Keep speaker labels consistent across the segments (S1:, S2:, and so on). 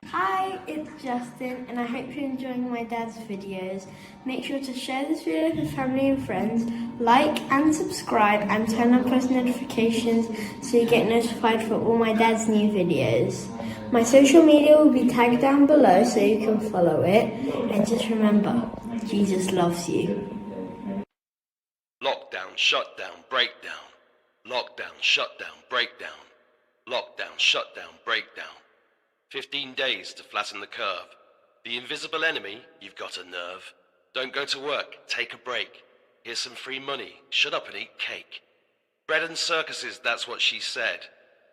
S1: Hi, it's Justin and I hope you're enjoying my dad's videos. Make sure to share this video with family and friends, like and subscribe and turn on post notifications so you get notified for all my dad's new videos. My social media will be tagged down below so you can follow it, and just remember, Jesus loves you.
S2: Lockdown, shutdown, breakdown. Lockdown, shutdown, breakdown. Lockdown, shutdown, breakdown. 15 days to flatten the curve. The invisible enemy, you've got a nerve. Don't go to work, take a break. Here's some free money, shut up and eat cake. Bread and circuses, that's what she said.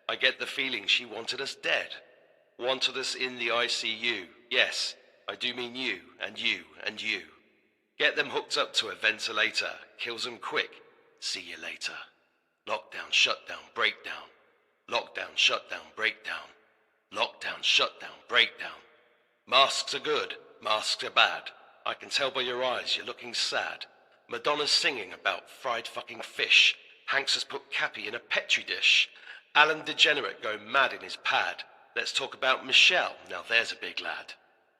S2: I get the feeling she wanted us dead. Wanted us in the ICU. Yes, I do mean you and you and you. Get them hooked up to a ventilator. Kills them quick. See you later. Lockdown, shutdown, breakdown. Lockdown, shutdown, breakdown. Lockdown, shutdown, breakdown. Masks are good, masks are bad. I can tell by your eyes you're looking sad. Madonna's singing about fried fucking fish. Hanks has put Cappy in a petri dish. Alan Degenerate going mad in his pad. Let's talk about Michelle, now there's a big lad.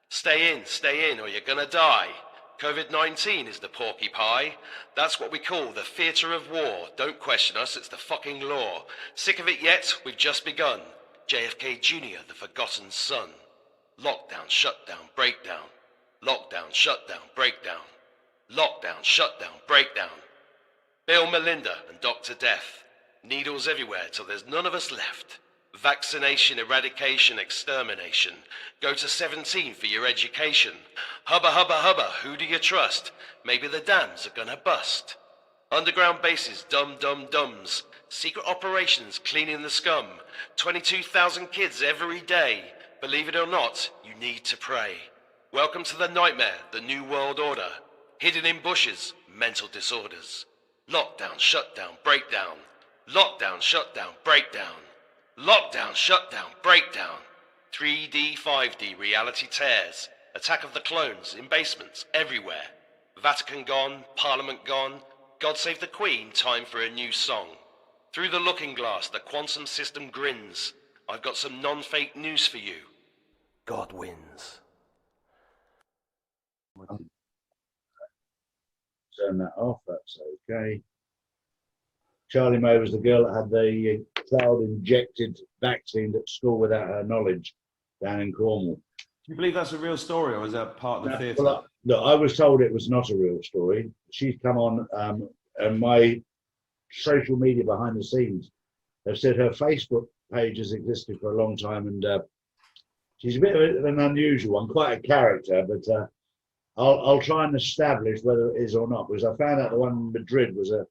S2: Stay in, or you're gonna die. COVID-19 is the porky pie. That's what we call the theatre of war. Don't question us, it's the fucking law. Sick of it yet? We've just begun. JFK Jr., the forgotten son. Lockdown, shutdown, breakdown. Lockdown, shutdown, breakdown. Lockdown, shutdown, breakdown. Bill, Melinda, and Dr. Death. Needles everywhere till there's none of us left. Vaccination, eradication, extermination. Go to 17 for your education. Hubba, hubba, hubba, who do you trust? Maybe the dams are gonna bust. Underground bases, dum-dum-dums. Secret operations, cleaning the scum. 22,000 kids every day. Believe it or not, you need to pray. Welcome to the nightmare, the new world order. Hidden in bushes, mental disorders. Lockdown, shutdown, breakdown. Lockdown, shutdown, breakdown. Lockdown, shutdown, breakdown. 3D, 5D, reality tears. Attack of the clones, in basements, everywhere. Vatican gone, Parliament gone. God save the Queen, time for a new song. Through the looking glass, the quantum system grins. I've got some non-fake news for you. God wins.
S3: Turn that off, that's okay. Charlie May was the girl that had the child injected vaccine at school without her knowledge down in Cornwall.
S4: Do you believe that's a real story, or is that part of the theatre?
S3: Well, look, I was told it was not a real story. She's come on, and my social media behind the scenes have said her Facebook page has existed for a long time, and she's a bit of an unusual one, quite a character, but I'll try and establish whether it is or not, because I found out the one in Madrid was a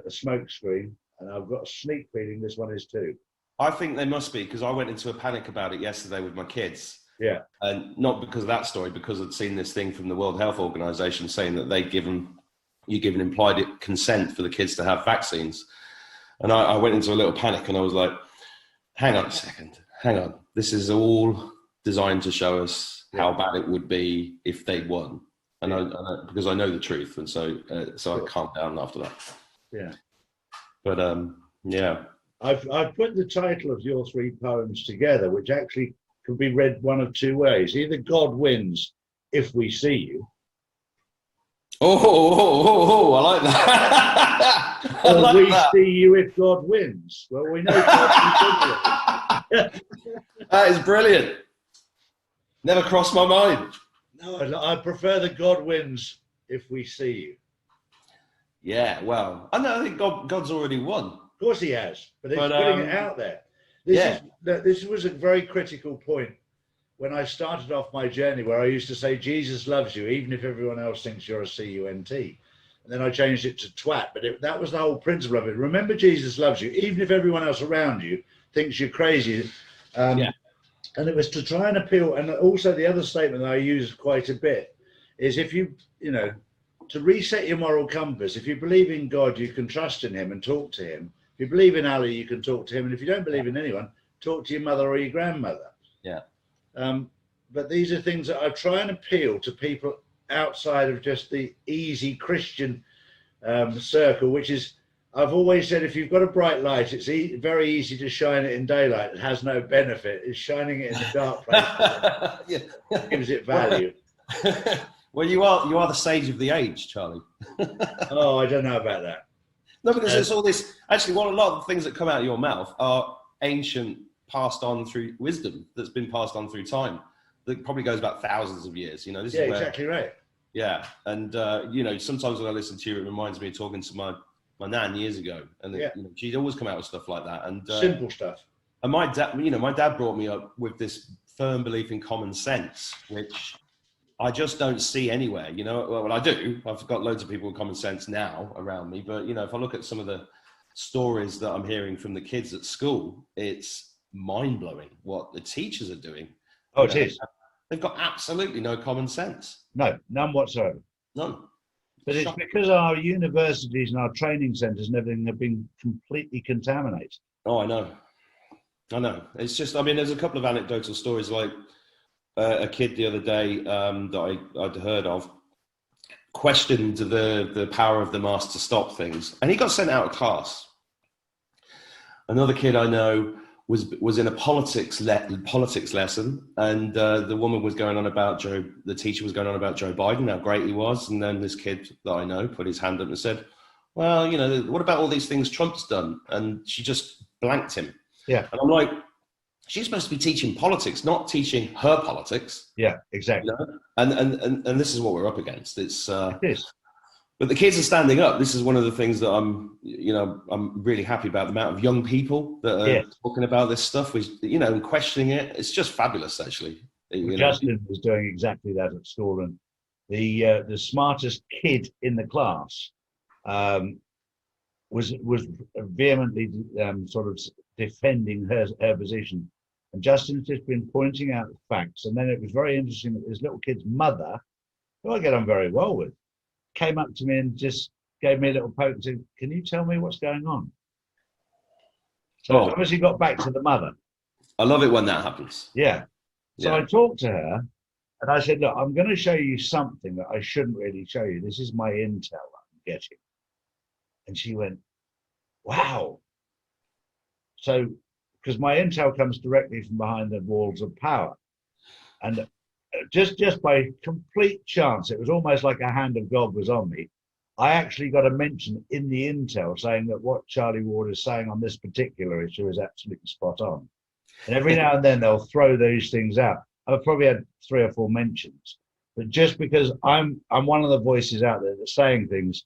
S3: smoke screen, and I've got a sneak feeling this one is too.
S4: I think they must be, because I went into a panic about it yesterday with my kids.
S3: Yeah.
S4: And not because of that story, because I'd seen this thing from the World Health Organization saying that you give an implied consent for the kids to have vaccines. And I went into a little panic, and I was like, hang on a second, hang on. This is all designed to show us how bad it would be if they won. And because I know the truth, and so I calmed down after that.
S3: Yeah.
S4: But yeah.
S3: I've put the title of your three poems together, which actually could be read one of two ways. Either God wins if we see you.
S4: Oh, I like that.
S3: Or like we see you if God wins. Well, we know God wins.
S4: That is brilliant. Never crossed my mind.
S3: No, I prefer the God wins if we see you.
S4: Yeah, well, I think God's already won.
S3: Of course he has, but he's putting it out there. This was a very critical point when I started off my journey, where I used to say, Jesus loves you, even if everyone else thinks you're a CUNT. And then I changed it to twat, but that was the whole principle of it. Remember, Jesus loves you, even if everyone else around you thinks you're crazy. And it was to try and appeal. And also the other statement that I use quite a bit is, if you to reset your moral compass, if you believe in God, you can trust in him and talk to him. If you believe in Allah, you can talk to him. And if you don't believe in anyone, talk to your mother or your grandmother.
S4: Yeah.
S3: But these are things that I try and appeal to people outside of just the easy Christian circle, which is, I've always said, if you've got a bright light, it's very easy to shine it in daylight. It has no benefit. It's shining it in the dark place that gives it value.
S4: Well, you are the sage of the age, Charlie.
S3: Oh, I don't know about that.
S4: No, because there's all this. Actually, a lot of the things that come out of your mouth are ancient, passed on through wisdom that's been passed on through time. That probably goes back thousands of years. You know, this is where,
S3: exactly right.
S4: Yeah, and you know, sometimes when I listen to you, it reminds me of talking to my nan years ago, and you know, she'd always come out with stuff like that, and
S3: simple stuff.
S4: And my dad brought me up with this firm belief in common sense, which I just don't see anywhere. You know, well, I do. I've got loads of people with common sense now around me, but you know, if I look at some of the stories that I'm hearing from the kids at school, it's mind blowing what the teachers are doing.
S3: Oh, it is.
S4: They've got absolutely no common sense.
S3: No, none whatsoever.
S4: None.
S3: But it's because our universities and our training centres and everything have been completely contaminated.
S4: Oh, I know. It's just, I mean, there's a couple of anecdotal stories, like a kid the other day that I'd heard of questioned the power of the mask to stop things, and he got sent out of class. Another kid I know was in a politics lesson, and the woman was going on about the teacher was going on about Joe Biden, how great he was, and then this kid that I know put his hand up and said, well, you know, what about all these things Trump's done? And she just blanked him. Yeah. And I'm like, she's supposed to be teaching politics, not teaching her politics.
S3: Yeah, exactly.
S4: You know? And this is what we're up against. It
S3: is.
S4: But the kids are standing up. This is one of the things that I'm really happy about, the amount of young people that are talking about this stuff, and questioning it. It's just fabulous, actually.
S3: Justin was doing exactly that at school, and the smartest kid in the class was vehemently sort of defending her position. And Justin's just been pointing out the facts. And then it was very interesting that this little kid's mother, who I get on very well with, came up to me and just gave me a little poke and said, can you tell me what's going on? So obviously got back to the mother.
S4: I love it when that happens.
S3: Yeah. So I talked to her and I said, look, I'm going to show you something that I shouldn't really show you. This is my intel I'm getting. And she went, wow. So, because my intel comes directly from behind the walls of power. And just by complete chance, it was almost like a hand of God was on me. I actually got a mention in the intel saying that what Charlie Ward is saying on this particular issue is absolutely spot on. And every now and then they'll throw those things out. I've probably had 3 or 4 mentions, but just because I'm one of the voices out there that's saying things,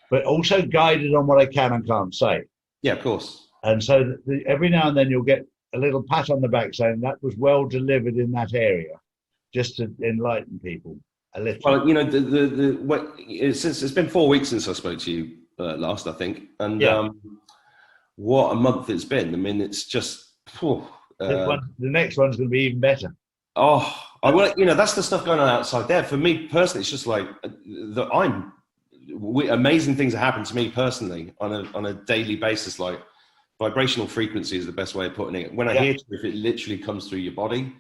S3: but also guided on what I can and can't say.
S4: Yeah, of course.
S3: And so every now and then you'll get a little pat on the back saying that was well delivered in that area, just to enlighten people a little.
S4: Well, you know, since it's been 4 weeks since I spoke to you last, I think, and what a month it's been. I mean, it's just
S3: the next one's going to be even better.
S4: Oh, that's the stuff going on outside there. For me personally, it's just like amazing things that happen to me personally on a daily basis, like. Vibrational frequency is the best way of putting it. When I hear truth, it literally comes through your body.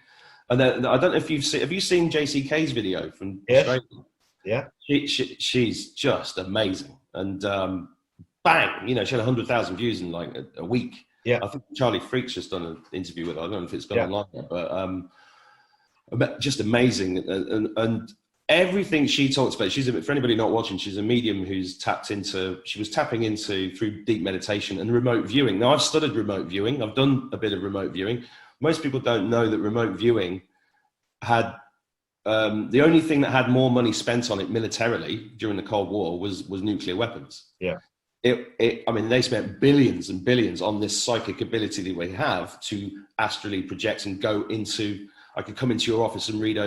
S4: And then I don't know if have you seen JCK's video from Australia?
S3: Yeah.
S4: She's just amazing. And bang, she had 100,000 views in like a week.
S3: Yeah.
S4: I think Charlie Freak's just done an interview with her. I don't know if it's gone online yet, but just amazing. And everything she talks about, for anybody not watching, she's a medium who's she was tapping into through deep meditation and remote viewing. Now, I've studied remote viewing. I've done a bit of remote viewing. Most people don't know that remote viewing had, the only thing that had more money spent on it militarily during the Cold War was nuclear weapons.
S3: Yeah.
S4: They spent billions and billions on this psychic ability that we have to astrally project and go into, I could come into your office and read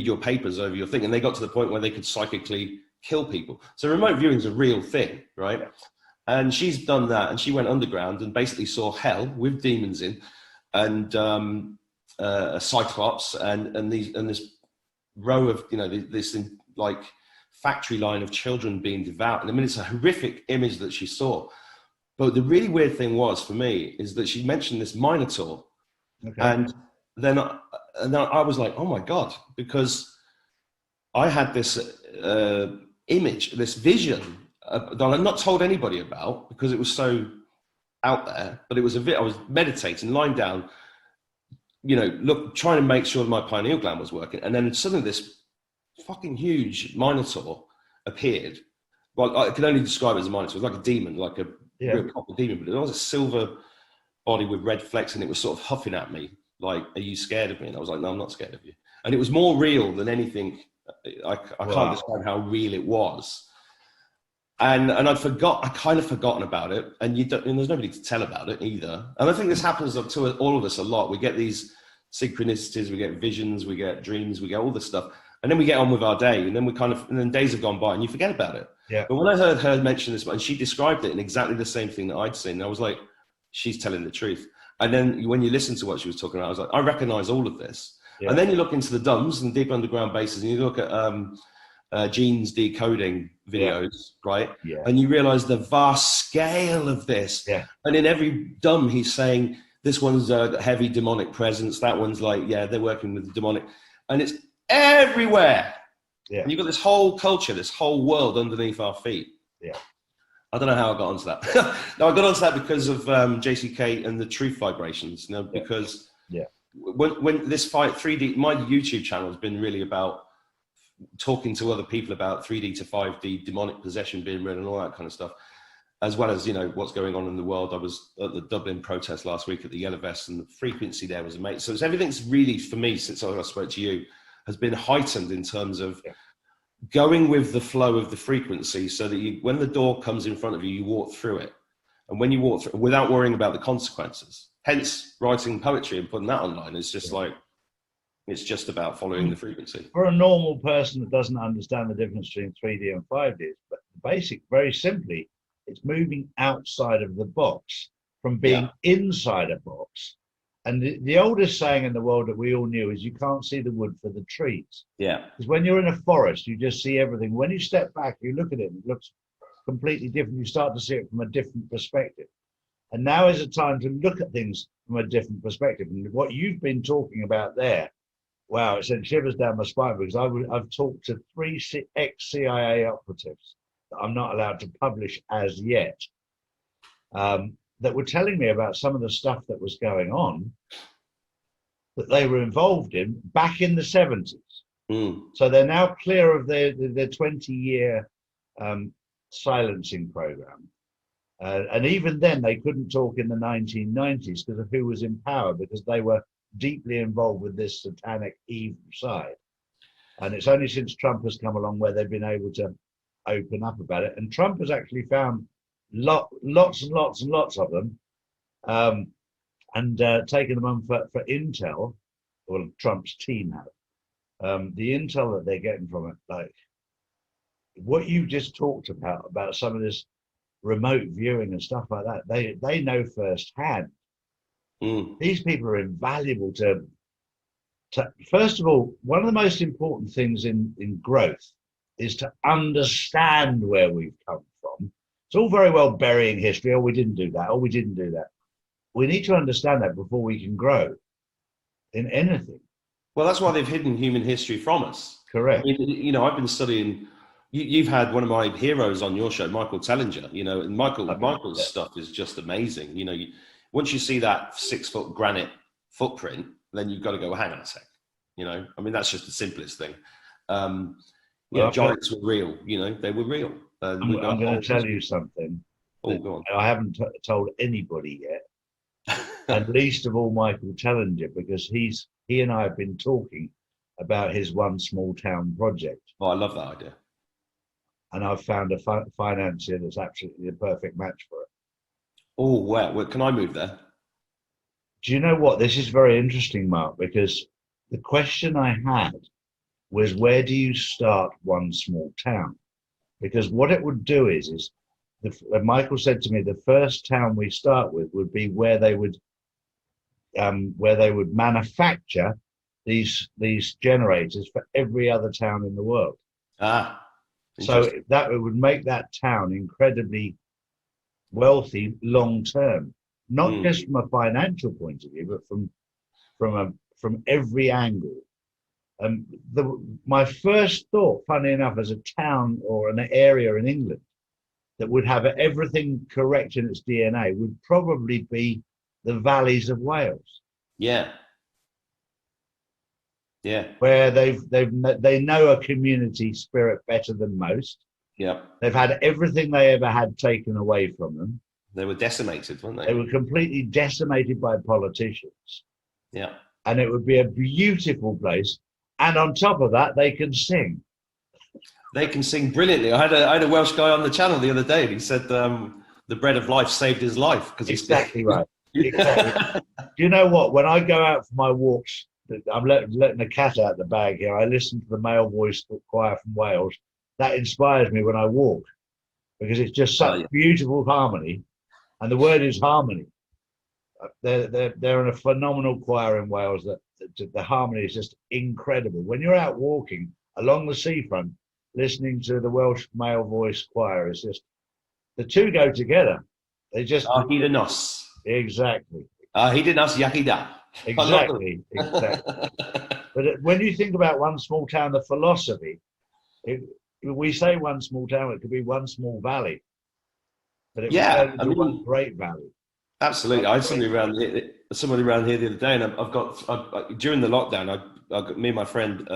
S4: your papers over your thing. And they got to the point where they could psychically kill people. So remote viewing is a real thing, right? Yeah. And she's done that. And she went underground and basically saw hell with demons in and a cyclops and this row of, this like factory line of children being devoured. And I mean, it's a horrific image that she saw. But the really weird thing was for me is that she mentioned this Minotaur. Okay. And then I was like, oh my God, because I had this image, this vision that I'm not told anybody about because it was so out there, but it was I was meditating, lying down, trying to make sure that my pineal gland was working. And then suddenly this fucking huge minotaur appeared. Well, I can only describe it as a minotaur. It was like a demon, like a real proper demon, but it was a silver body with red flecks, and it was sort of huffing at me like, "Are you scared of me?" And I was like, "No, I'm not scared of you." And it was more real than anything. I can't describe how real it was. And I kind of forgotten about it, and there's nobody to tell about it either. And I think this happens to all of us a lot. We get these synchronicities, we get visions, we get dreams, we get all this stuff, and then we get on with our day, and then days have gone by, and you forget about it.
S3: Yeah.
S4: But when I heard her mention this, and she described it in exactly the same thing that I'd seen, I was like, she's telling the truth. And then when you listen to what she was talking about, I was like, I recognize all of this. Yeah. And then you look into the DUMBs and deep underground bases, and you look at genes decoding videos, right?
S3: Yeah.
S4: And you realize the vast scale of this.
S3: Yeah.
S4: And in every DUM, he's saying, this one's a heavy demonic presence. That one's like, they're working with the demonic. And it's everywhere.
S3: Yeah.
S4: And you've got this whole culture, this whole world underneath our feet.
S3: Yeah.
S4: I don't know how I got onto that. No, I got onto that because of JCK and the truth vibrations. Because when this fight 3D, my YouTube channel has been really about talking to other people about 3D to 5D, demonic possession being real and all that kind of stuff, as well as, what's going on in the world. I was at the Dublin protest last week at the Yellow Vest, and the frequency there was amazing. So everything's really, for me, since I spoke to you, has been heightened in terms of going with the flow of the frequency, so that when the door comes in front of you, you walk through it. And when you walk through it, without worrying about the consequences. Hence, writing poetry and putting that online is just like, it's just about following the frequency.
S3: For a normal person that doesn't understand the difference between 3D and 5D, but the basic, very simply, it's moving outside of the box from being inside a box. And the oldest saying in the world that we all knew is, you can't see the wood for the trees.
S4: Yeah.
S3: Because when you're in a forest, you just see everything. When you step back, you look at it, it looks completely different. You start to see it from a different perspective. And now is a time to look at things from a different perspective. And what you've been talking about there, wow, it sent shivers down my spine, because I've talked to 3 ex-CIA operatives that I'm not allowed to publish as yet, that were telling me about some of the stuff that was going on that they were involved in back in the 70s. So they're now clear of their 20-year silencing program. And even then, they couldn't talk in the 1990s because of who was in power, because they were deeply involved with this satanic evil side. And it's only since Trump has come along where they've been able to open up about it. And Trump has actually found lots and lots of them, and taken them on for intel. Well, Trump's team have. The intel that they're getting from it, like what you just talked about some of this remote viewing and stuff like that, they know firsthand. These people are invaluable to first of all, one of the most important things in growth is to understand where we've come from. It's all very well burying history. Oh, we didn't do that. Oh, we didn't do that. We need to understand that before we can grow in anything.
S4: Well, that's why they've hidden human history from us.
S3: Correct.
S4: I mean, I've been studying. You've had one of my heroes on your show, Michael Tellinger. And Michael's stuff is just amazing. Once you see that 6-foot granite footprint, then you've got to go, hang on a sec. I mean, that's just the simplest thing. Giants were real. They were real.
S3: I'm going to tell you something.
S4: Oh, go on.
S3: I haven't told anybody yet, and least of all Michael Tellinger, because he and I have been talking about his One Small Town project.
S4: Oh, I love that idea.
S3: And I've found a financier that's absolutely the perfect match for it.
S4: Oh, where can I move there?
S3: Do you know what? This is very interesting, Mark, because the question I had was, where do you start One Small Town? Because what it would do is Michael said to me, the first town we start with would be where they would manufacture these generators for every other town in the world. So that would make that town incredibly wealthy long term, not just from a financial point of view, but from every angle. My first thought, funny enough, as a town or an area in England that would have everything correct in its DNA would probably be the valleys of Wales.
S4: Yeah. Yeah.
S3: Where they know a community spirit better than most.
S4: Yeah.
S3: They've had everything they ever had taken away from them.
S4: They were decimated, weren't they?
S3: They were completely decimated by politicians.
S4: Yeah.
S3: And it would be a beautiful place. And on top of that, they can sing.
S4: They can sing brilliantly. I had a Welsh guy on the channel the other day, and he said the bread of life saved his life because
S3: exactly right. Exactly. Do you know what? When I go out for my walks, I'm letting the cat out the bag here. I listen to the male voice choir from Wales. That inspires me when I walk because it's just such beautiful harmony, and the word is harmony. They're in a phenomenal choir in Wales. That the harmony is just incredible. When you're out walking along the seafront, listening to the Welsh male voice choir, is just the two go together. They just
S4: Hyd y nos.
S3: Exactly.
S4: Hyd y nos Iechyd.
S3: Exactly. But when you think about one small town, the philosophy, we say one small town, it could be one small valley, but it would be one great valley.
S4: Absolutely. I had somebody around here the other day, and I've got during the lockdown, me and my friend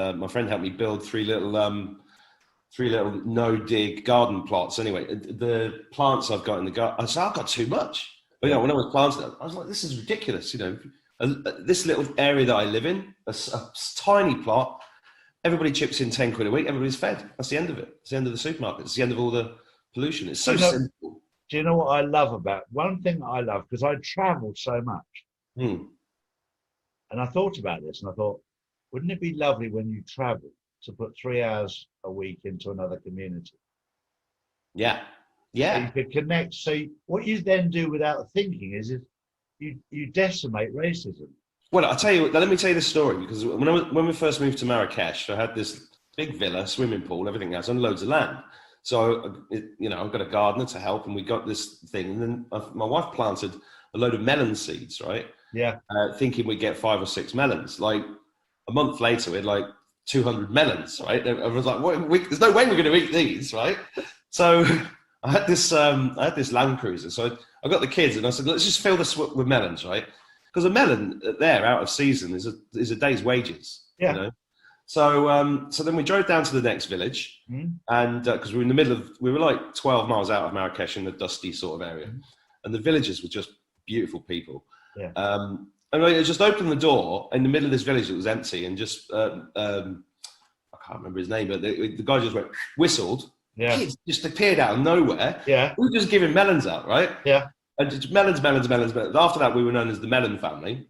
S4: helped me build three little no-dig garden plots. Anyway, the plants I've got in the garden, I said, I've got too much. But when I was planting them, I was like, this is ridiculous. This little area that I live in, a tiny plot, everybody chips in 10 quid a week, everybody's fed. That's the end of it. It's the end of the supermarket. It's the end of all the pollution. It's so simple.
S3: Do you know what I love about one thing I love, because I travel so much, and I thought about this, and I thought, wouldn't it be lovely when you travel to put 3 hours a week into another community?
S4: Yeah.
S3: So you could connect. So what you then do without thinking is you decimate racism.
S4: Well, let me tell you this story, because when we first moved to Marrakesh, I had this big villa, swimming pool, everything else, and loads of land. So, I've got a gardener to help, and we got this thing. And then my wife planted a load of melon seeds, right?
S3: Yeah.
S4: Thinking we'd get 5 or 6 melons. Like a month later, we had like 200 melons, right? I was like, there's no way we're going to eat these, right? So I had this Land Cruiser. So I got the kids, and I said, let's just fill this with melons, right? Because a melon there, out of season, is a day's wages.
S3: Yeah.
S4: So then we drove down to the next village, and because we were like 12 miles out of Marrakesh in the dusty sort of area, and the villagers were just beautiful people.
S3: Yeah.
S4: And I just opened the door in the middle of this village that was empty, and just I can't remember his name, but the guy just whistled.
S3: Yeah.
S4: Kids just appeared out of nowhere.
S3: Yeah.
S4: We were just giving melons out, right?
S3: Yeah.
S4: And just melons. After that, we were known as the Melon Family,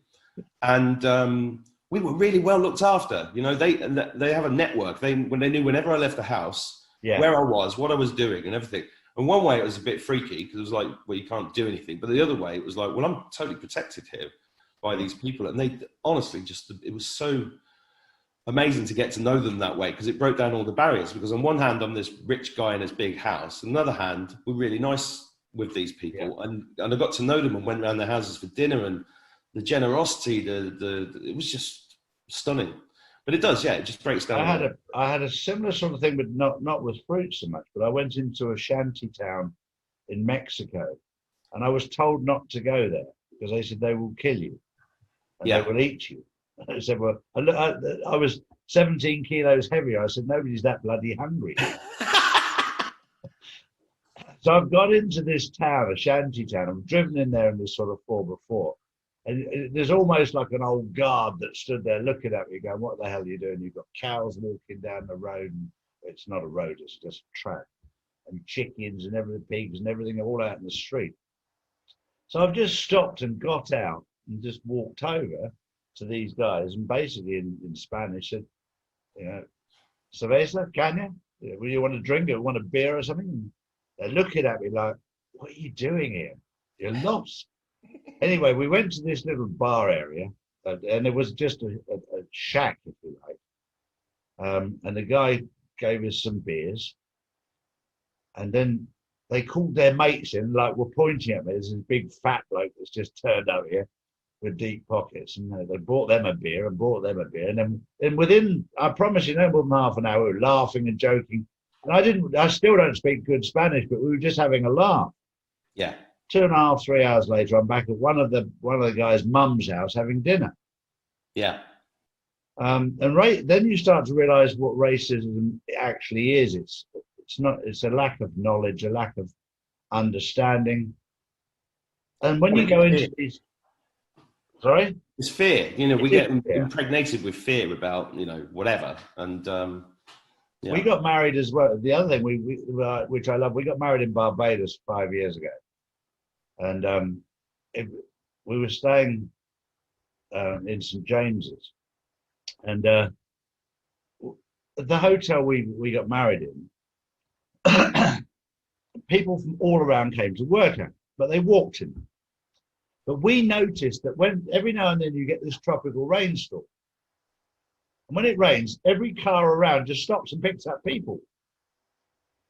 S4: and we were really well looked after. They have a network. When they knew whenever I left the house, where I was, what I was doing, and everything. And one way it was a bit freaky because it was like, well, you can't do anything. But the other way it was like, well, I'm totally protected here by these people. And they honestly it was so amazing to get to know them that way, because it broke down all the barriers. Because on one hand, I'm this rich guy in this big house. On the other hand, we're really nice with these people, and I got to know them and went around their houses for dinner, and the generosity, it was just stunning. But it does, it just breaks down.
S3: I had a similar sort of thing, but not with fruit so much. But I went into a shanty town in Mexico, and I was told not to go there because they said they will kill you and they will eat you. I said, well, I was 17 kilos heavier. I said, nobody's that bloody hungry. So I've got into this town, a shanty town. I've driven in there in this sort of 4x4. And there's almost like an old guard that stood there looking at me going, what the hell are you doing? You've got cows walking down the road. And it's not a road, it's just a track. And chickens and everything, pigs and everything all out in the street. So I've just stopped and got out and just walked over to these guys. And basically in Spanish said, cerveza, caña? Well, you want a drink or want a beer or something? And they're looking at me like, what are you doing here? You're lost. Anyway, we went to this little bar area, and it was just a shack, if you like. And the guy gave us some beers, and then they called their mates in, like, were pointing at me. There's this big fat bloke that's just turned up here. with deep pockets, and they bought them a beer and bought them a beer, and then within, I promise you, no more than half an hour, we were laughing and joking. And I still don't speak good Spanish, but we were just having a laugh.
S4: Yeah.
S3: 2.5, 3 hours later, I'm back at one of the guys' mum's house having dinner.
S4: Yeah.
S3: Then you start to realise what racism actually is. It's a lack of knowledge, a lack of understanding. And when you go into these, sorry,
S4: it's fear. You know, we get impregnated with fear about, you know, whatever. And
S3: we got married as well. The other thing which I love, we got married in Barbados 5 years ago, and we were staying in St James's, and the hotel we got married in, people from all around came to work at, but they walked in. But we noticed that when every now and then you get this tropical rainstorm, and when it rains, every car around just stops and picks up people.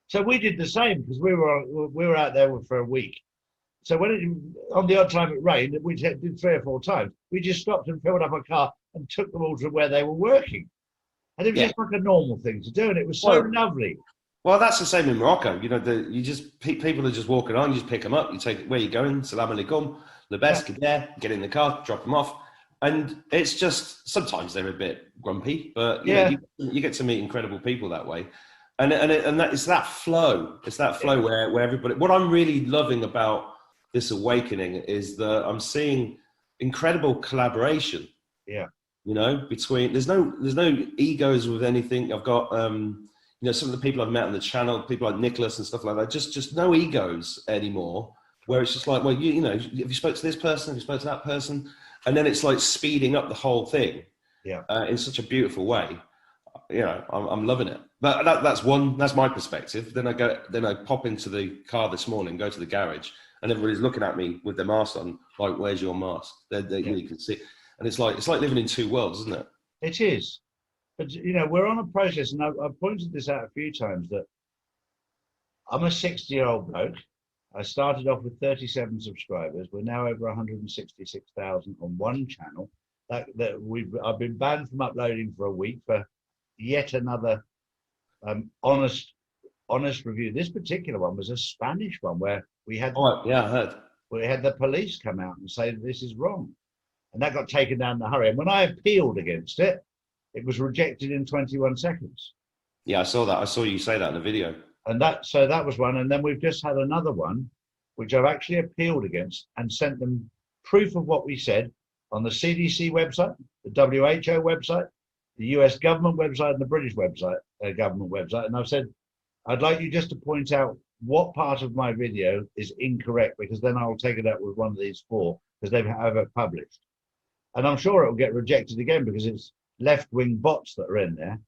S3: So we did the same, because we were out there for a week. So on the odd time it rained, we did 3 or 4 times, we just stopped and filled up a car and took them all to where they were working. And it was just like a normal thing to do, and it was so lovely.
S4: Well, that's the same in Morocco. You know, people are just walking on, you just pick them up, you take it, where you going? Salam alaikum, the best, get in the car, drop them off. And it's just, sometimes they're a bit grumpy, but you know, you get to meet incredible people that way. And it's that flow. It's that flow where everybody, what I'm really loving about this awakening is that I'm seeing incredible collaboration. Yeah. You know, between, there's no egos with anything. I've got, you know, some of the people I've met on the channel, people like Nicholas and stuff like that, just no egos anymore, where it's just like, well, you know, have you spoke to this person? Have you spoke to that person? And then it's like speeding up the whole thing in such a beautiful way. You know, I'm loving it. But that's my perspective. Then I pop into the car this morning, go to the garage, and everybody's looking at me with their mask on, like, where's your mask? You can see. And it's like living in 2 worlds, isn't it?
S3: It is. But, you know, we're on a process, and I've pointed this out a few times, that I'm a 60-year-old bloke. I started off with 37 subscribers. We're now over 166,000 on one channel. I've been banned from uploading for a week for yet another honest review. This particular one was a Spanish one where we had
S4: I heard.
S3: We had the police come out and say that this is wrong, and that got taken down in a hurry. And when I appealed against it, it was rejected in 21 seconds.
S4: Yeah, I saw that. I saw you say that in the video.
S3: And that was one. And then we've just had another one, which I've actually appealed against and sent them proof of what we said on the CDC website, the WHO website, the US government website, and the British website, government website. And I've said, I'd like you just to point out what part of my video is incorrect, because then I'll take it up with one of these 4, because they have it published. And I'm sure it will get rejected again, because it's left-wing bots that are in there.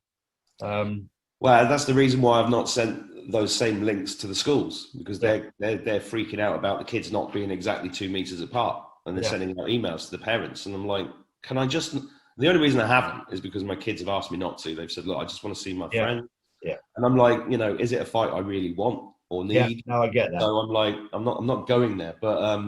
S4: Well, that's the reason why I've not sent those same links to the schools, because they're freaking out about the kids not being exactly 2 meters apart, and they're sending out emails to the parents. And I'm like, can I just? The only reason I haven't is because my kids have asked me not to. They've said, look, I just want to see my friend. Yeah. And I'm like, you know, is it a fight I really want or need?
S3: Yeah, no, I get that.
S4: So I'm like, I'm not going there. But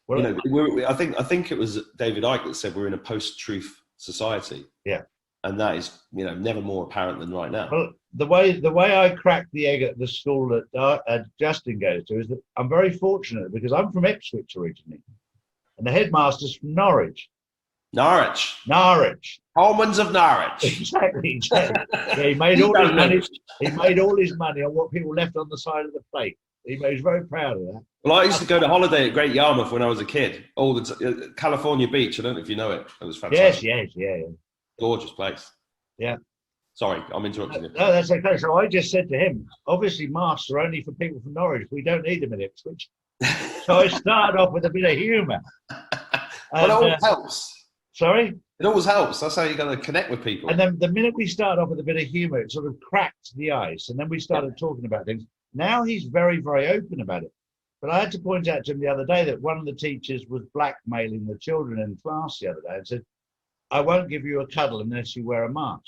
S4: you know, I think it was David Icke that said we're in a post-truth society. Yeah. And that is, you know, never more apparent than right now.
S3: Well, the way I cracked the egg at the school that Justin goes to is that I'm very fortunate, because I'm from Ipswich originally, and the headmaster's from Norwich.
S4: Norwich. Holmans of Norwich.
S3: Exactly. Yeah, he made all his money. He made all his money on what people left on the side of the plate. He was very proud of that.
S4: Well, I used to go to holiday at Great Yarmouth when I was a kid. California Beach. I don't know if you know it. It was fantastic.
S3: Yes, yeah.
S4: Gorgeous place.
S3: Yeah.
S4: Sorry, I'm interrupting you.
S3: No, that's okay. So I just said to him, obviously masks are only for people from Norwich. We don't need them in Ipswich. So I started off with a bit of humour.
S4: But it always helps.
S3: Sorry?
S4: It always helps. That's how you're going to connect with people.
S3: And then the minute we started off with a bit of humour, it sort of cracked the ice. And then we started talking about things. Now he's very, very open about it. But I had to point out to him the other day that one of the teachers was blackmailing the children in class the other day and said, I won't give you a cuddle unless you wear a mask,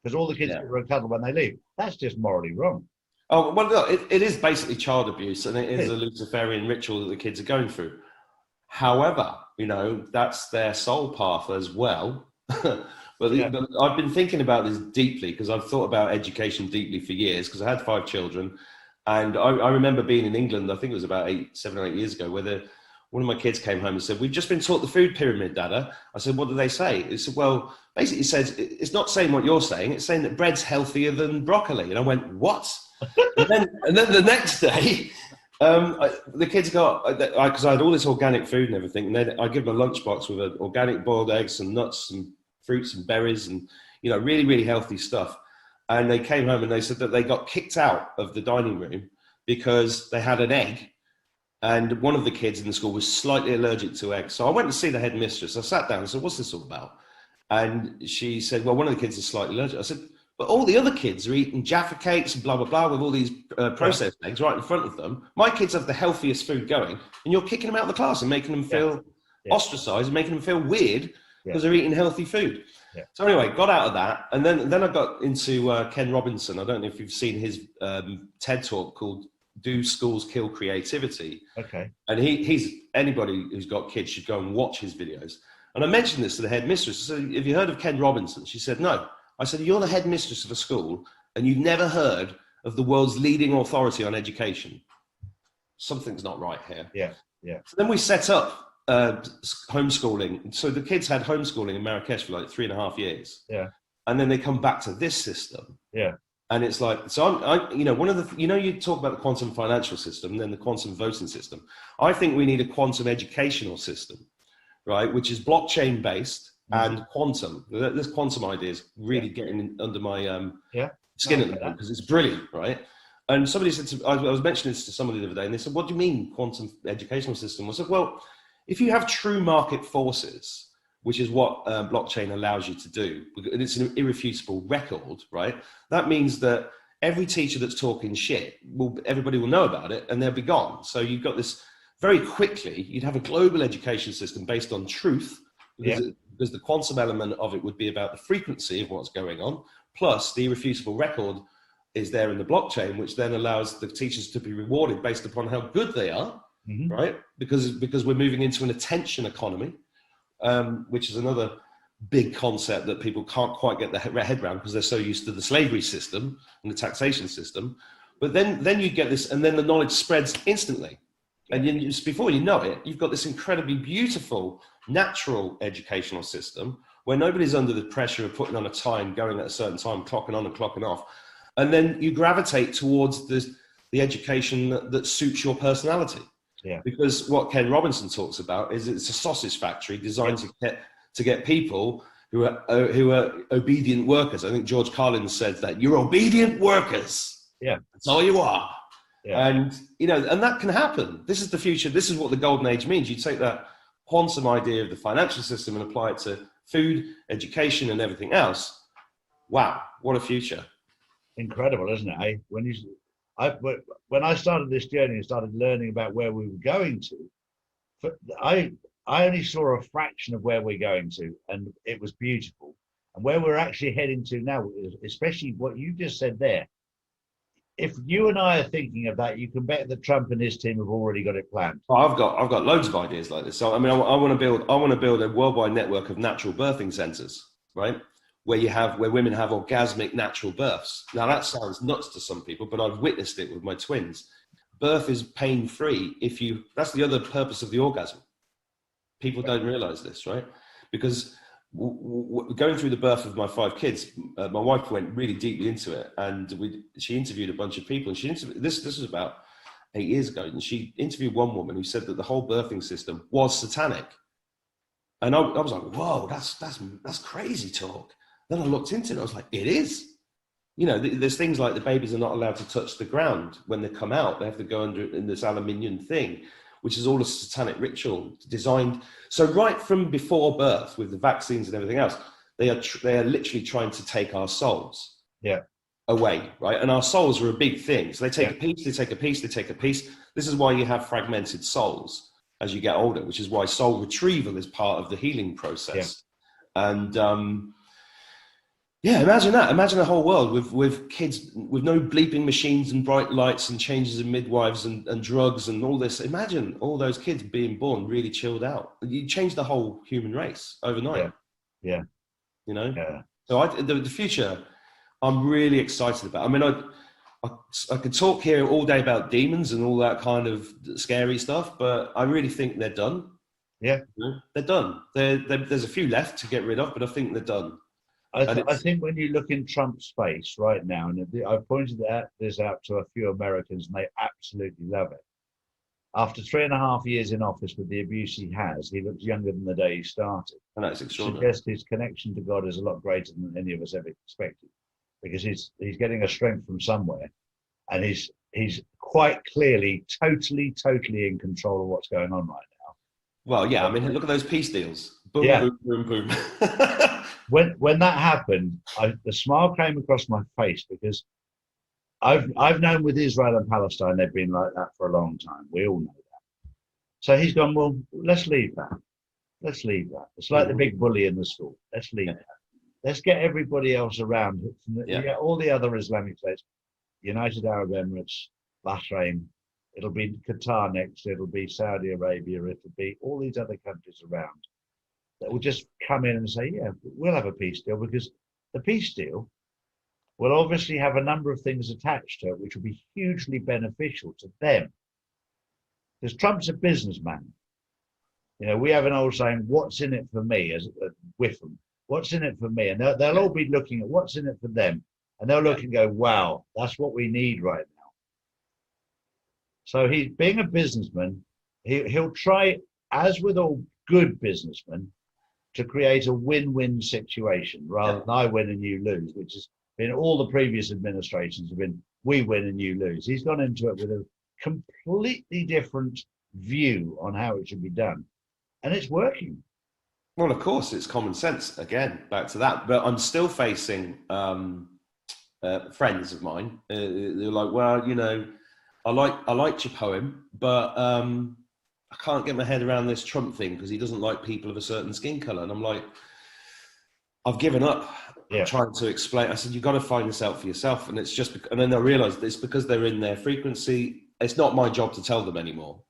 S3: because all the kids get a cuddle when they leave. That's just morally wrong.
S4: Oh, well, look, it is basically child abuse, and it is a Luciferian ritual that the kids are going through. However, you know, that's their soul path as well. But I've been thinking about this deeply because I've thought about education deeply for years because I had 5 children. And I remember being in England, I think it was about 7 or 8 years ago, where one of my kids came home and said, "We've just been taught the food pyramid, Dada." I said, "What do they say?" It said, "Well, basically it says, it's not saying what you're saying, it's saying that bread's healthier than broccoli." And I went, "What?" and then the next day, the kids got, because I had all this organic food and everything, and then I give them a lunchbox with organic boiled eggs and nuts and fruits and berries and, you know, really, really healthy stuff. And they came home and they said that they got kicked out of the dining room because they had an egg. And one of the kids in the school was slightly allergic to eggs. So I went to see the headmistress. I sat down and said, "What's this all about?" And she said, "Well, one of the kids is slightly allergic." I said, "But all the other kids are eating Jaffa cakes and blah, blah, blah with all these processed eggs right in front of them. My kids have the healthiest food going. And you're kicking them out of the class and making them feel ostracized and making them feel weird because they're eating healthy food." Yeah. So anyway, got out of that. And then I got into Ken Robinson. I don't know if you've seen his TED talk called "Do Schools Kill Creativity?"
S3: Okay.
S4: And he's anybody who's got kids should go and watch his videos. And I mentioned this to the headmistress. I said, "Have you heard of Ken Robinson?" She said, "No." I said, "You're the headmistress of a school and you've never heard of the world's leading authority on education. Something's not right here."
S3: Yeah, yeah.
S4: So then we set up homeschooling. So the kids had homeschooling in Marrakesh for like 3.5 years.
S3: Yeah.
S4: And then they come back to this system.
S3: Yeah.
S4: And it's like, so I you know, one of the, you know, you talk about the quantum financial system and then the quantum voting system. I think we need a quantum educational system, right? Which is blockchain based and quantum. This quantum idea is really getting under my skin at the moment because it's brilliant, right? And somebody said I was mentioning this to somebody the other day and they said, "What do you mean quantum educational system?" I said, "Well, if you have true market forces, which is what blockchain allows you to do, and it's an irrefutable record, right? That means that every teacher that's talking shit, everybody will know about it and they'll be gone. So you've got this very quickly, you'd have a global education system based on truth, because the quantum element of it would be about the frequency of what's going on, plus the irrefutable record is there in the blockchain, which then allows the teachers to be rewarded based upon how good they are, right? Because we're moving into an attention economy, which is another big concept that people can't quite get their head around because they're so used to the slavery system and the taxation system. But then you get this, and then the knowledge spreads instantly. And then just before you know it, you've got this incredibly beautiful, natural educational system where nobody's under the pressure of putting on a time, going at a certain time, clocking on and clocking off. And then you gravitate towards the education that suits your personality. Yeah. Because what Ken Robinson talks about is it's a sausage factory designed to get people who are obedient workers. I think George Carlin said that you're obedient workers. Yeah, that's all you are. Yeah. And you know, and that can happen. This is the future. This is what the golden age means. You take that quantum idea of the financial system and apply it to food, education, and everything else. Wow, what a future!
S3: Incredible, isn't it? Eh? When I started this journey and started learning about where we were going to, I only saw a fraction of where we're going to, and it was beautiful. And where we're actually heading to now, especially what you just said there, if you and I are thinking of that, you can bet that Trump and his team have already got it planned.
S4: Oh, I've got loads of ideas like this. So I mean, I want to build a worldwide network of natural birthing centers, right? Where women have orgasmic natural births. Now that sounds nuts to some people, but I've witnessed it with my twins. Birth is pain-free that's the other purpose of the orgasm. People don't realize this, right? Because going through the birth of my 5 kids, my wife went really deeply into it, and she interviewed a bunch of people, and this was about 8 years ago, and she interviewed one woman who said that the whole birthing system was satanic. And I was like, whoa, that's crazy talk. Then I looked into it, I was like, it is. You know, there's things like the babies are not allowed to touch the ground when they come out. They have to go under in this aluminium thing, which is all a satanic ritual designed. So right from before birth, with the vaccines and everything else, they are literally trying to take our souls away, right? And our souls are a big thing. So they take a piece, they take a piece, they take a piece. This is why you have fragmented souls as you get older, which is why soul retrieval is part of the healing process. And Yeah, imagine that. Imagine a whole world with kids with no bleeping machines and bright lights and changes in midwives and drugs and all this. Imagine all those kids being born really chilled out. You change the whole human race overnight.
S3: Yeah.
S4: You know?
S3: Yeah.
S4: So the future, I'm really excited about. I mean, I could talk here all day about demons and all that kind of scary stuff, but I really think they're done.
S3: Yeah.
S4: You know? They're done. There's a few left to get rid of, but I think they're done.
S3: I think when you look in Trump's face right now, and I've pointed this out to a few Americans, and they absolutely love it. After 3.5 years in office with the abuse he has, he looks younger than the day he started.
S4: And that's extraordinary.
S3: Suggests his connection to God is a lot greater than any of us ever expected, because he's getting a strength from somewhere, and he's quite clearly totally in control of what's going on right now.
S4: Well, yeah, I mean, look at those peace deals. Boom,
S3: Yeah.
S4: boom, boom, boom.
S3: When that happened, the smile came across my face, because I've known with Israel and Palestine, they've been like that for a long time. We all know that. So he's gone, well, let's leave that. Let's leave that. It's like the big bully in the school. Let's leave that. Let's get everybody else around. Yeah, all the other Islamic states, United Arab Emirates, Bahrain, it'll be Qatar next, it'll be Saudi Arabia, it'll be all these other countries around that will just come in and say, yeah, we'll have a peace deal, because the peace deal will obviously have a number of things attached to it, which will be hugely beneficial to them. Because Trump's a businessman. We have an old saying, what's in it for me, as with them. What's in it for me? And they'll all be looking at what's in it for them. And they'll look and go, wow, that's what we need right now. So he's being a businessman. He'll try, as with all good businessmen, to create a win-win situation rather than I win and you lose, which has been all the previous administrations have been, we win and you lose. He's gone into it with a completely different view on how it should be done. And it's working.
S4: Well, of course, it's common sense. Again, back to that. But I'm still facing friends of mine. They're like, well, I liked your poem, but I can't get my head around this Trump thing because he doesn't like people of a certain skin color. And I'm like, I've given up. I'm trying to explain. I said, you've got to find this out for yourself. And it's just, and then I realized it's because they're in their frequency. It's not my job to tell them anymore.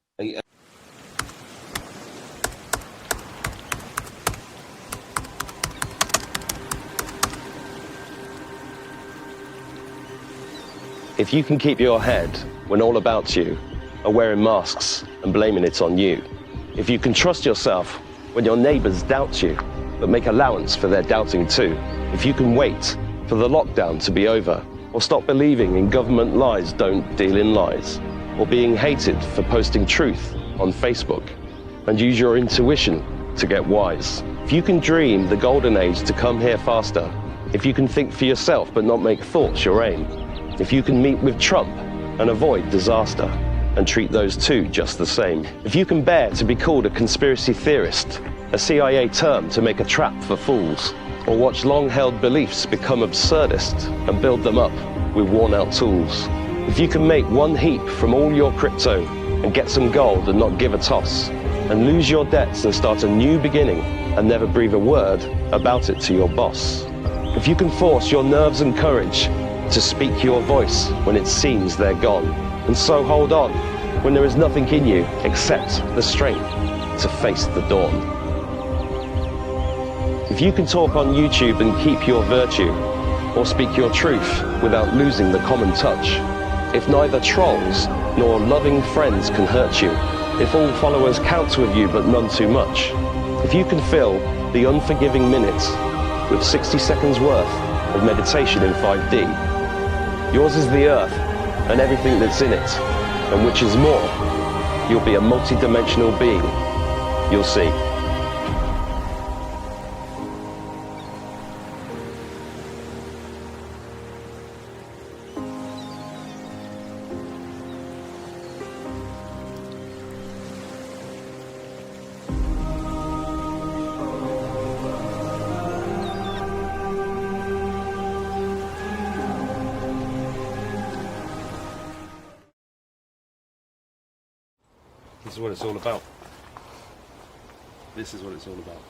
S5: If you can keep your head when all about you are wearing masks and blaming it on you, if you can trust yourself when your neighbors doubt you, but make allowance for their doubting too, if you can wait for the lockdown to be over, or stop believing in government lies don't deal in lies, or being hated for posting truth on Facebook, and use your intuition to get wise. If you can dream the golden age to come here faster, if you can think for yourself but not make thoughts your aim, if you can meet with Trump and avoid disaster and treat those two just the same, if you can bear to be called a conspiracy theorist, a CIA term to make a trap for fools, or watch long-held beliefs become absurdist and build them up with worn-out tools, if you can make one heap from all your crypto and get some gold and not give a toss, and lose your debts and start a new beginning and never breathe a word about it to your boss, if you can force your nerves and courage to speak your voice when it seems they're gone, and so hold on when there is nothing in you except the strength to face the dawn. If you can talk on YouTube and keep your virtue, or speak your truth without losing the common touch, if neither trolls nor loving friends can hurt you, if all followers count with you but none too much, if you can fill the unforgiving minutes with 60 seconds worth of meditation in 5D, yours is the earth and everything that's in it, and which is more, you'll be a multi-dimensional being. You'll see.
S4: This is what it's all about. This is what it's all about.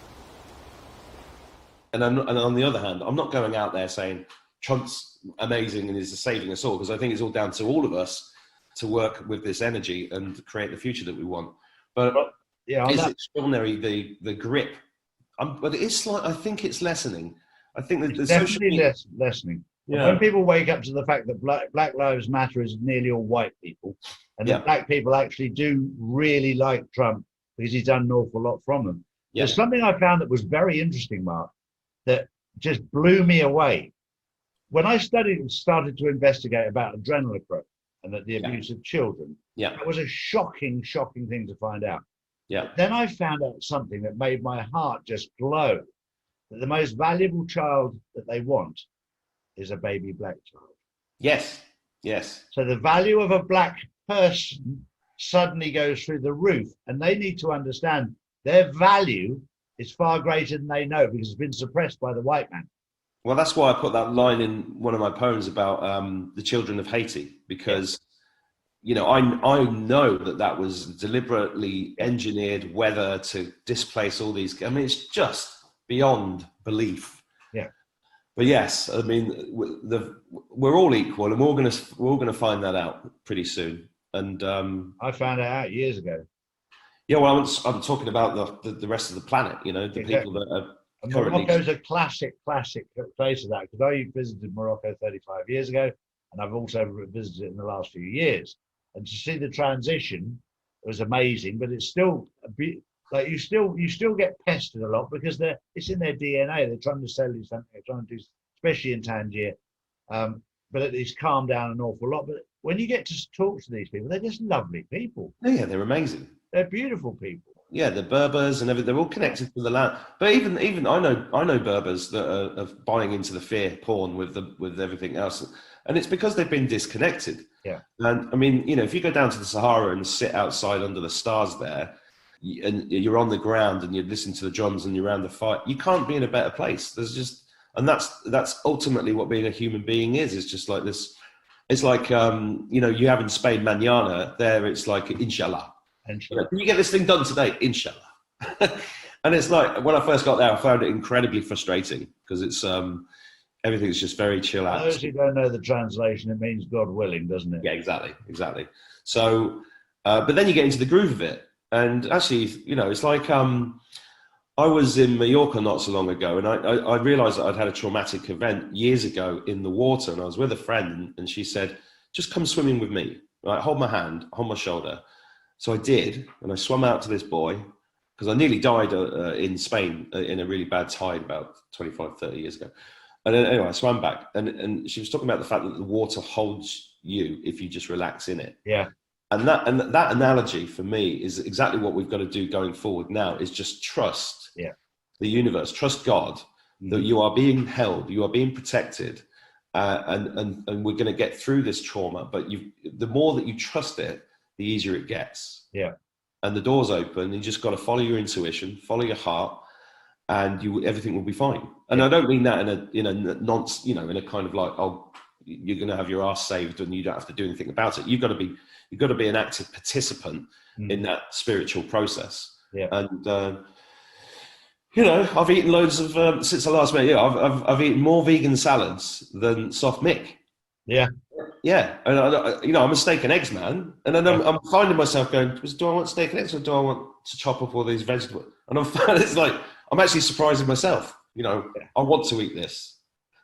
S4: and on the other hand, I'm not going out there saying Trump's amazing and is saving us all, because I think it's all down to all of us to work with this energy and create the future that we want. But it's extraordinary, the grip. But it is I think it's lessening. I think that the
S3: definitely lessening. Yeah. When people wake up to the fact that Black Lives Matter is nearly all white people, and that black people actually do really like Trump because he's done an awful lot from them. Yeah. There's something I found that was very interesting, Mark, that just blew me away. When I started to investigate about adrenochrome and the abuse of children, it was a shocking thing to find out.
S4: Yeah.
S3: Then I found out something that made my heart just glow, that the most valuable child that they want is a baby black child.
S4: Yes, yes.
S3: So the value of a black person suddenly goes through the roof, and they need to understand their value is far greater than they know because it's been suppressed by the white man.
S4: Well, that's why I put that line in one of my poems about the children of Haiti, because you know, I know that was deliberately engineered weather to displace all these. I mean, it's just beyond belief.
S3: Yeah.
S4: But yes, I mean, we're all equal, and we're all gonna find that out pretty soon. And
S3: I found it out years ago.
S4: Yeah, well, I'm talking about the rest of the planet. You know, the people that are.
S3: Morocco's a classic place of that, because I visited Morocco 35 years ago, and I've also visited it in the last few years. And to see the transition was amazing, but it's still like you still get pestered a lot because it's in their DNA. They're trying to sell you something. They're trying to do, especially in Tangier, but it's calmed down an awful lot. But when you get to talk to these people, they're just lovely people.
S4: Yeah, they're amazing.
S3: They're beautiful people.
S4: Yeah, the Berbers and everything, they're all connected to the land. But even I know Berbers that are buying into the fear porn with everything else, and it's because they've been disconnected.
S3: Yeah.
S4: And I mean, you know, if you go down to the Sahara and sit outside under the stars there, and you're on the ground and you listen to the drums and you're around the fire, you can't be in a better place. And that's ultimately what being a human being is. It's just like this. It's like you know, you have in Spain mañana. There, it's like inshallah. You know, can you get this thing done today? Inshallah. And it's like, when I first got there, I found it incredibly frustrating because it's everything's just very chill out.
S3: For those who don't know the translation, it means God willing, doesn't it?
S4: Yeah, exactly. So, but then you get into the groove of it, and actually, you know, it's like I was in Mallorca not so long ago, and I realised that I'd had a traumatic event years ago in the water, and I was with a friend, and she said, "Just come swimming with me. Right, hold my hand, hold my shoulder." So I did, and I swam out to this boy, because I nearly died in Spain in a really bad tide about 25, 30 years ago. And then, anyway, I swam back, and she was talking about the fact that the water holds you if you just relax in it.
S3: Yeah.
S4: And that analogy for me is exactly what we've got to do going forward now, is just trust the universe, trust God, that you are being held, you are being protected, and we're going to get through this trauma. But the more that you trust it, the easier it gets.
S3: Yeah.
S4: And the door's open. You just got to follow your intuition, follow your heart, and everything will be fine. And I don't mean that in a kind of like, oh, you're going to have your ass saved and you don't have to do anything about it. You've got to be an active participant in that spiritual process.
S3: Yeah.
S4: And you know, I've eaten loads of since I last met you. I've eaten more vegan salads than soft Mick.
S3: Yeah.
S4: Yeah, and you know, I'm a steak and eggs man, and then I'm finding myself going, do I want steak and eggs or do I want to chop up all these vegetables? And it's like, I'm actually surprising myself. You know, I want to eat this.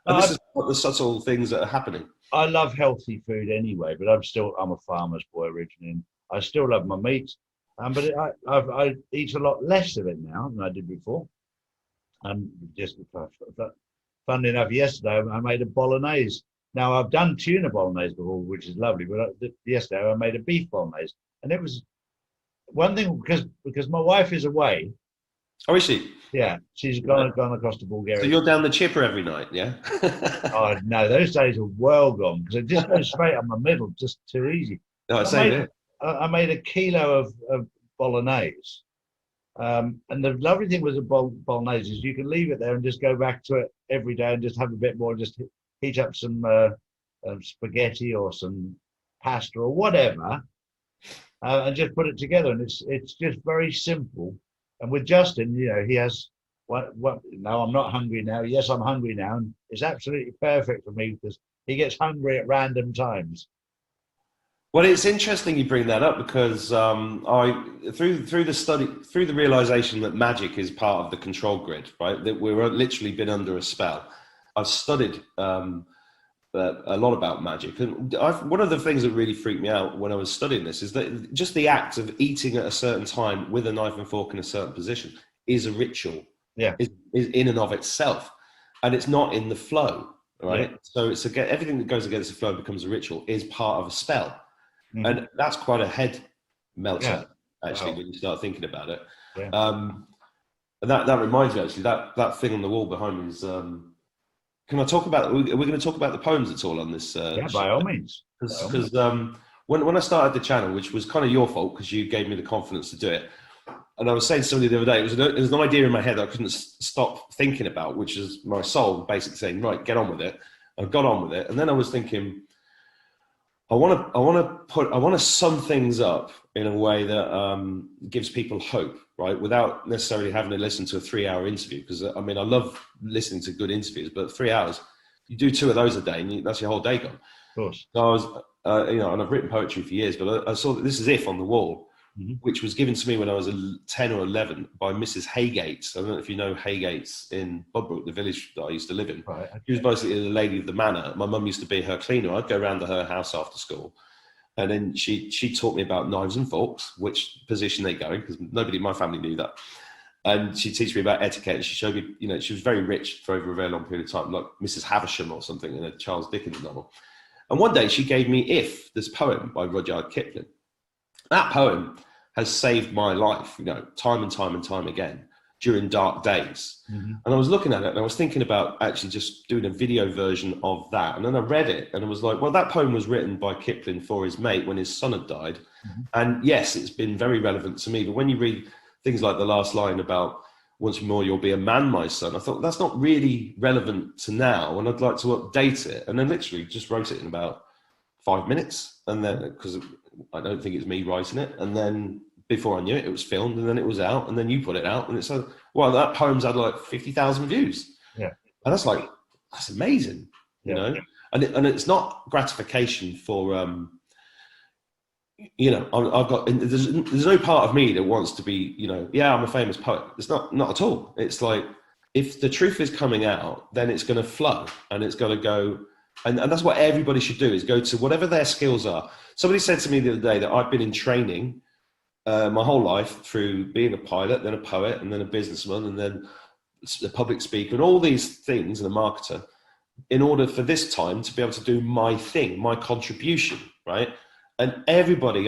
S4: And this is the subtle things that are happening.
S3: I love healthy food anyway, but I'm a farmer's boy originally. And I still love my meat, but I eat a lot less of it now than I did before. And just funnily enough, yesterday I made a bolognese. Now, I've done tuna bolognese before, which is lovely, but yesterday I made a beef bolognese. And it was one thing, because my wife is away.
S4: Oh, is she?
S3: Yeah, she's gone across to Bulgaria.
S4: So you're down the chipper every night, yeah?
S3: Oh, no, those days are well gone, because it just goes straight up my middle, just too easy.
S4: No,
S3: I made a kilo of bolognese. And the lovely thing with the bolognese is you can leave it there and just go back to it every day and just have a bit more, just heat up some spaghetti or some pasta or whatever, and just put it together. And it's just very simple. And with Justin, you know, he has what? No, I'm not hungry now. Yes, I'm hungry now. And it's absolutely perfect for me because he gets hungry at random times.
S4: Well, it's interesting you bring that up because I through the realization that magic is part of the control grid, right? That we're literally been under a spell. I've studied a lot about magic, and one of the things that really freaked me out when I was studying this is that just the act of eating at a certain time with a knife and fork in a certain position is a ritual.
S3: Yeah,
S4: is in and of itself, and it's not in the flow, right?
S3: Yeah.
S4: So it's everything that goes against the flow becomes a ritual is part of a spell. And that's quite a head melter, actually, when you start thinking about it.
S3: Yeah.
S4: And that reminds me, actually, that thing on the wall behind me is. Can I talk about? Are we going to talk about the poems at all on this?
S3: Yeah, by all means.
S4: Because when I started the channel, which was kind of your fault because you gave me the confidence to do it, and I was saying to somebody the other day, it was an idea in my head that I couldn't stop thinking about, which is my soul basically saying, right, get on with it. I got on with it, and then I was thinking, I want to sum things up in a way that gives people hope, right? Without necessarily having to listen to a 3-hour interview. Because I mean, I love listening to good interviews, but 3 hours, you do 2 of those a day, and that's your whole day gone.
S3: Of course.
S4: So I was, and I've written poetry for years, but I saw that This Is If on the wall, which was given to me when I was 10 or 11 by Mrs. Haygates. I don't know if you know Haygates in Budbrook, the village that I used to live in.
S3: Right, okay.
S4: She was basically the lady of the manor. My mum used to be her cleaner. I'd go around to her house after school. And then she taught me about knives and forks, which position they go in, because nobody in my family knew that. And she'd teach me about etiquette. And she showed me, she was very rich for over a very long period of time, like Mrs. Havisham or something in a Charles Dickens novel. And one day she gave me If, this poem by Rudyard Kipling. That poem has saved my life, time and time and time again during dark days. And I was looking at it and I was thinking about actually just doing a video version of that. And then I read it and I was like, well, that poem was written by Kipling for his mate when his son had died. And yes, it's been very relevant to me. But when you read things like the last line about once more you'll be a man, my son, I thought that's not really relevant to now. And I'd like to update it. And then literally just wrote it in about 5 minutes. And then, because I don't think it's me writing it. And then before I knew it, it was filmed and then it was out and then you put it out and it's like, well, that poem's had like 50,000 views.
S3: Yeah.
S4: And that's like, that's amazing, you know? And it's not gratification for, I've got, there's no part of me that wants to be, yeah, I'm a famous poet. It's not at all. It's like, if the truth is coming out, then it's going to flow and it's going to go. And that's what everybody should do, is go to whatever their skills are. Somebody said to me the other day that I've been in training my whole life through being a pilot, then a poet, and then a businessman, and then a public speaker, and all these things, and a marketer, in order for this time to be able to do my thing, my contribution, right? And I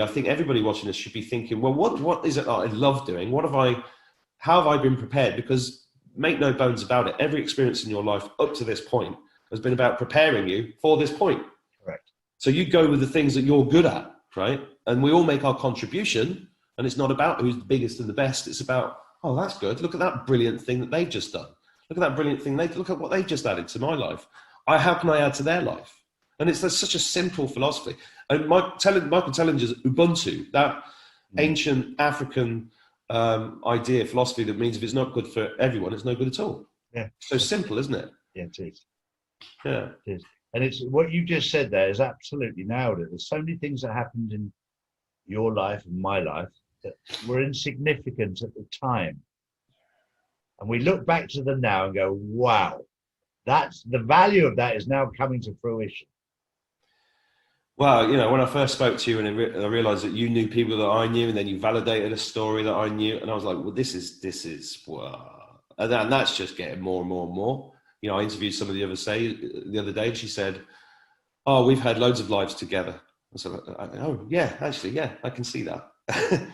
S4: think everybody watching this should be thinking, well, what is it that I love doing? How have I been prepared? Because make no bones about it, every experience in your life up to this point has been about preparing you for this point.
S3: Correct.
S4: So you go with the things that you're good at, right? And we all make our contribution. And it's not about who's the biggest and the best. It's about, oh, that's good. Look at that brilliant thing that they've just done. Look at that brilliant thing. Look at what they've just added to my life. How can I add to their life? And it's such a simple philosophy. And Michael Tellinger's Ubuntu, that ancient African idea, philosophy that means if it's not good for everyone, it's no good at all.
S3: Yeah.
S4: So simple, isn't it?
S3: Yeah, it is.
S4: Yeah.
S3: It is. And it's what you just said there is absolutely nailed it. There's so many things that happened in your life and my life that were insignificant at the time. And we look back to them now and go, wow, that's the value of that is now coming to fruition.
S4: Well, when I first spoke to you and I realized that you knew people that I knew, and then you validated a story that I knew, and I was like, well, this is wow. And that's just getting more and more and more. I interviewed somebody the other day, and she said, oh, we've had loads of lives together. I said, oh, yeah, actually, yeah, I can see that. And,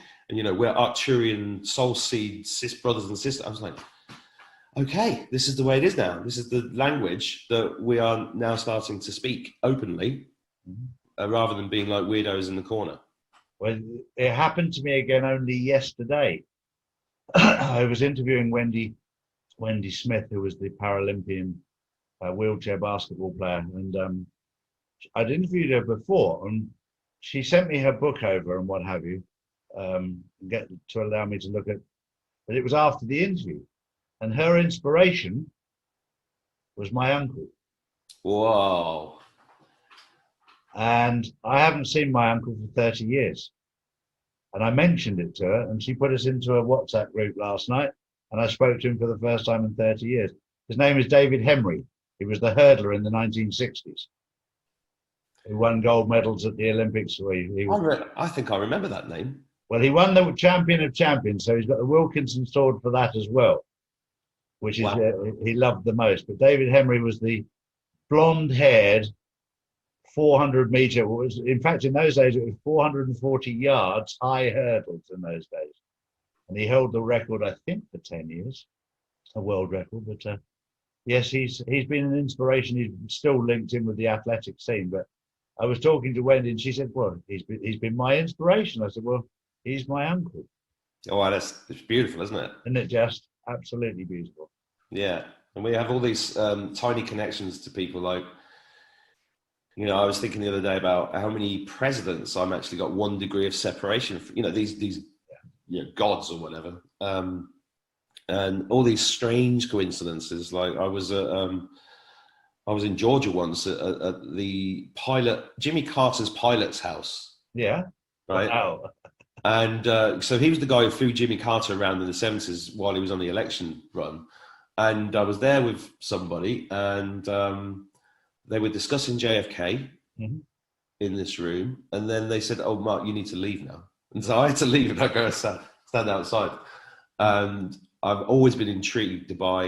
S4: we're Arcturian soul seed, brothers and sisters. I was like, okay, this is the way it is now. This is the language that we are now starting to speak openly, rather than being like weirdos in the corner.
S3: Well, it happened to me again only yesterday. I was interviewing Wendy Smith, who was the Paralympian wheelchair basketball player. And I'd interviewed her before, and she sent me her book over and what have you, to allow me to look at. But it was after the interview, And her inspiration was my uncle.
S4: Whoa.
S3: And I haven't seen my uncle for 30 years. And I mentioned it to her, and she put us into a WhatsApp group last night, and I spoke to him for the first time in 30 years. His name is David Henry. He was the hurdler in the 1960s. He won gold medals at the Olympics.
S4: I think I remember that name.
S3: Well, he won the Champion of Champions, so he's got the Wilkinson sword for that as well, which is he loved the most. But David Henry was the blonde-haired 400-meter. In fact, in those days, it was 440 yards high hurdles in those days. And he held the record, I think, for 10 years, a world record. But yes, he's been an inspiration. He's still linked in with the athletic scene. But I was talking to Wendy, and she said, well, he's been my inspiration. I said, well, he's my uncle.
S4: Oh, wow, it's beautiful, isn't it?
S3: Isn't it just absolutely beautiful?
S4: Yeah. And we have all these tiny connections to people. Like, you know, I was thinking the other day about how many presidents I'm actually got 1 degree of separation from, you know, these you know, gods or whatever. And all these strange coincidences. Like I was in Georgia once at the Jimmy Carter's pilot's house.
S3: Yeah.
S4: Right.
S3: Wow.
S4: And so he was the guy who flew Jimmy Carter around in the 70s while he was on the election run. And I was there with somebody, and they were discussing JFK in this room. And then they said, oh, Mark, you need to leave now. And so I had to leave, and I go stand outside. And I've always been intrigued by